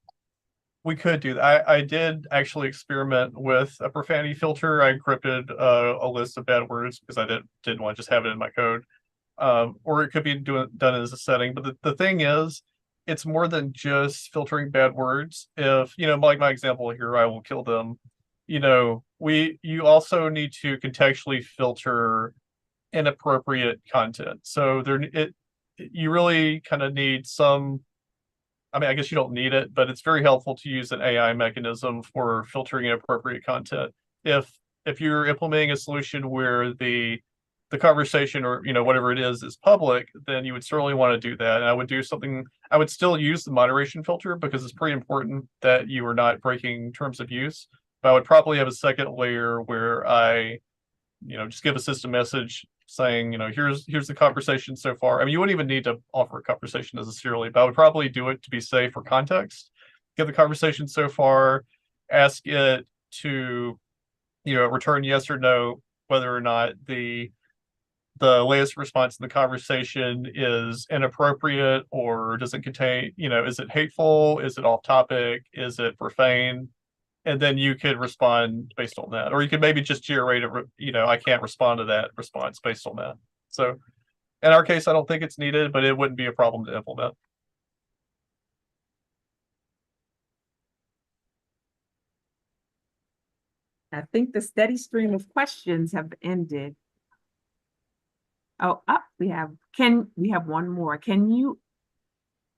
we could do that. I did actually experiment with a profanity filter. I encrypted a list of bad words because I didn't want to just have it in my code. Or it could be done as a setting. But the thing is, it's more than just filtering bad words. If, like my example here, I will kill them. You also need to contextually filter inappropriate content. So you really kind of need some, I mean, I guess you don't need it, but it's very helpful to use an AI mechanism for filtering inappropriate content. If you're implementing a solution where the conversation or whatever it is public, then you would certainly want to do that. And I would still use the moderation filter because it's pretty important that you are not breaking terms of use. But I would probably have a second layer where I just give a system message saying, here's the conversation so far. I mean, you wouldn't even need to offer a conversation necessarily, but I would probably do it to be safe for context. Give the conversation so far, ask it to, return yes or no, whether or not the latest response in the conversation is inappropriate, or does it contain, is it hateful? Is it off topic? Is it profane? And then you could respond based on that, or you could maybe just generate I can't respond to that response based on that. So in our case, I don't think it's needed, but it wouldn't be a problem to implement. I think the steady stream of questions have ended. Oh, we have one more.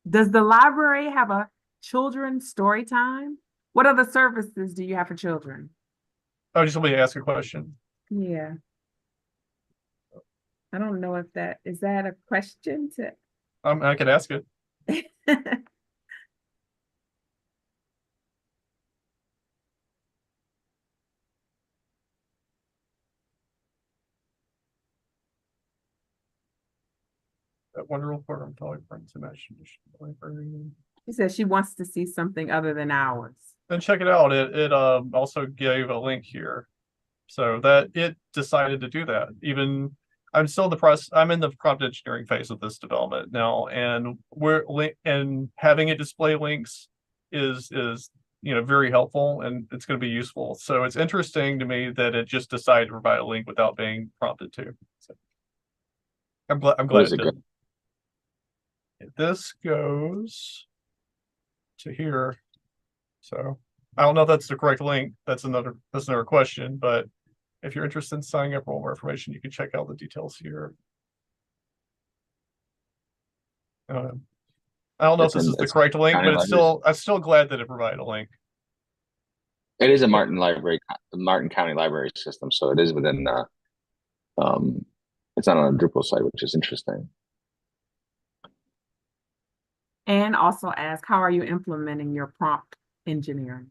Does the library have a children's story time? What other services do you have for children? Oh, just let me ask a question. Yeah. I don't know if is that a question to I could ask it. That wonderful program, She says she wants to see something other than ours. Then check it out. It also gave a link here, so that it decided to do that. Even I'm still in the process. I'm in the prompt engineering phase of this development now, and having it display links is very helpful, and it's going to be useful. So it's interesting to me that it just decided to provide a link without being prompted to. So I'm glad it did. This goes to here. So I don't know if that's the correct link. That's another question. But if you're interested in signing up for more information, you can check out the details here. I don't know if this is the correct link, but I'm still glad that it provided a link. It is a Martin County library system, so it is within it's not on a Drupal site, which is interesting. And also ask, how are you implementing your prompt engineering?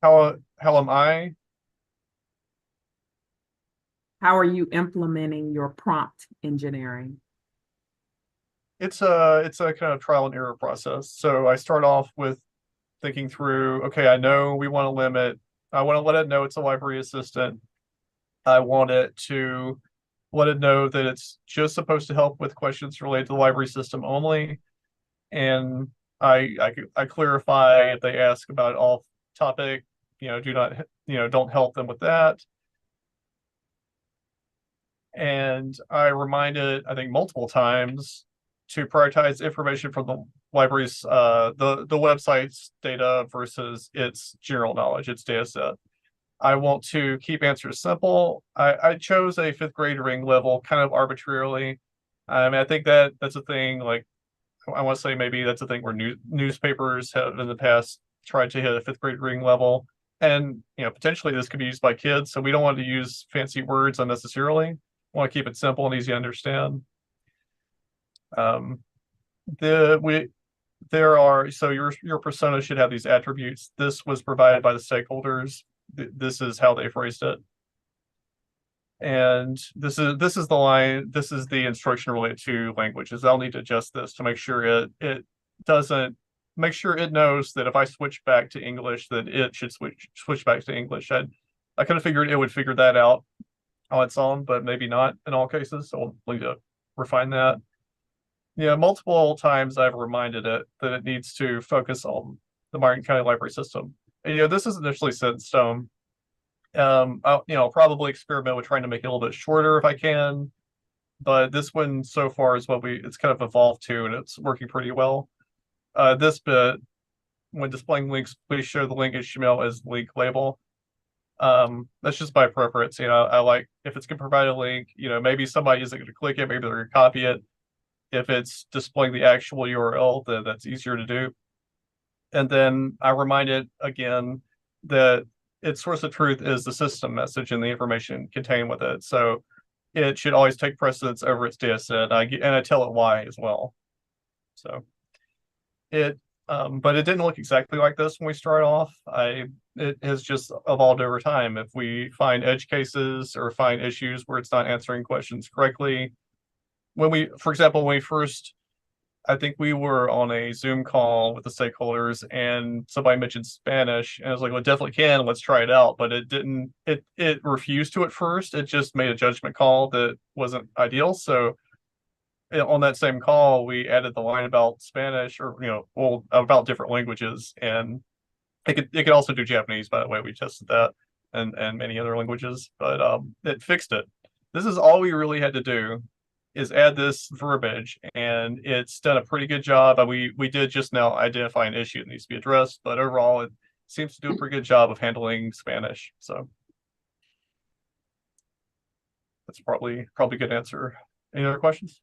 How am I? How are you implementing your prompt engineering? It's a kind of trial and error process. So I start off with thinking through, okay, I know we want to limit, I want to let it know it's a library assistant. I want it to let it know that it's just supposed to help with questions related to the library system only. And I clarify if they ask about off topic, do not, don't help them with that. And I reminded, I think, multiple times to prioritize information from the library's the website's data versus its general knowledge, its data set. I want to keep answers simple. I chose a fifth grade ring level kind of arbitrarily. I think that's a thing. Like, I want to say maybe that's a thing where newspapers have in the past tried to hit a fifth grade ring level, and potentially this could be used by kids. So we don't want to use fancy words unnecessarily. Want to keep it simple and easy to understand. There are, so your persona should have these attributes. This was provided by the stakeholders. This is how they phrased it. And this is the line, this is the instruction related to languages. I'll need to adjust this to make sure it doesn't, make sure it knows that if I switch back to English, that it should switch back to English. I kind of figured it would figure that out on its own, but maybe not in all cases. So we'll need to refine that. Multiple times I've reminded it that it needs to focus on the Martin County Library System. And, this is initially set in stone. I'll probably experiment with trying to make it a little bit shorter if I can, but this one so far is what it's kind of evolved to, and it's working pretty well. This bit, when displaying links, please show the link HTML as link label. That's just by preference. I like if it's gonna provide a link, maybe somebody isn't gonna click it, maybe they're gonna copy it. If it's displaying the actual URL, then that's easier to do. And then I remind it again that its source of truth is the system message and the information contained with it. So it should always take precedence over its data set. And I tell it why as well. So but it didn't look exactly like this when we started off. It has just evolved over time. If we find edge cases or find issues where it's not answering questions correctly, for example, when we first, I think we were on a Zoom call with the stakeholders and somebody mentioned Spanish, and I was like, well, it definitely can, let's try it out. But it didn't, it refused to at first. It just made a judgment call that wasn't ideal. So on that same call, we added the line about Spanish or, about different languages. And it could also do Japanese, by the way. We tested that and many other languages, but it fixed it. This is all we really had to do, is add this verbiage, and it's done a pretty good job. We did just now identify an issue that needs to be addressed, but overall it seems to do a pretty good job of handling Spanish. So that's probably a good answer. Any other questions?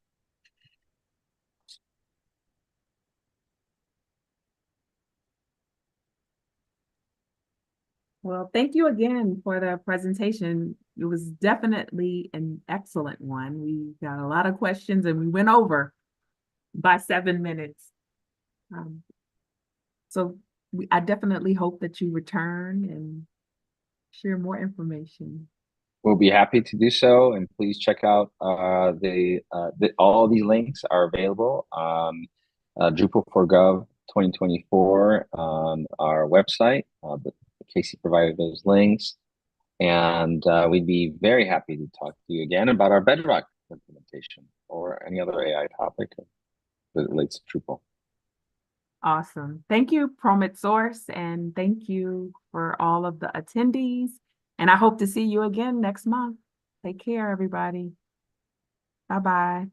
Well, thank you again for the presentation. It was definitely an excellent one. We got a lot of questions and we went over by 7 minutes. So I definitely hope that you return and share more information. We'll be happy to do so, and please check out all these links are available on Drupal4Gov 2024 on our website. Casey provided those links, and we'd be very happy to talk to you again about our Bedrock implementation or any other AI topic that relates to Drupal. Awesome. Thank you, Prompt Source, and thank you for all of the attendees. And I hope to see you again next month. Take care, everybody. Bye-bye.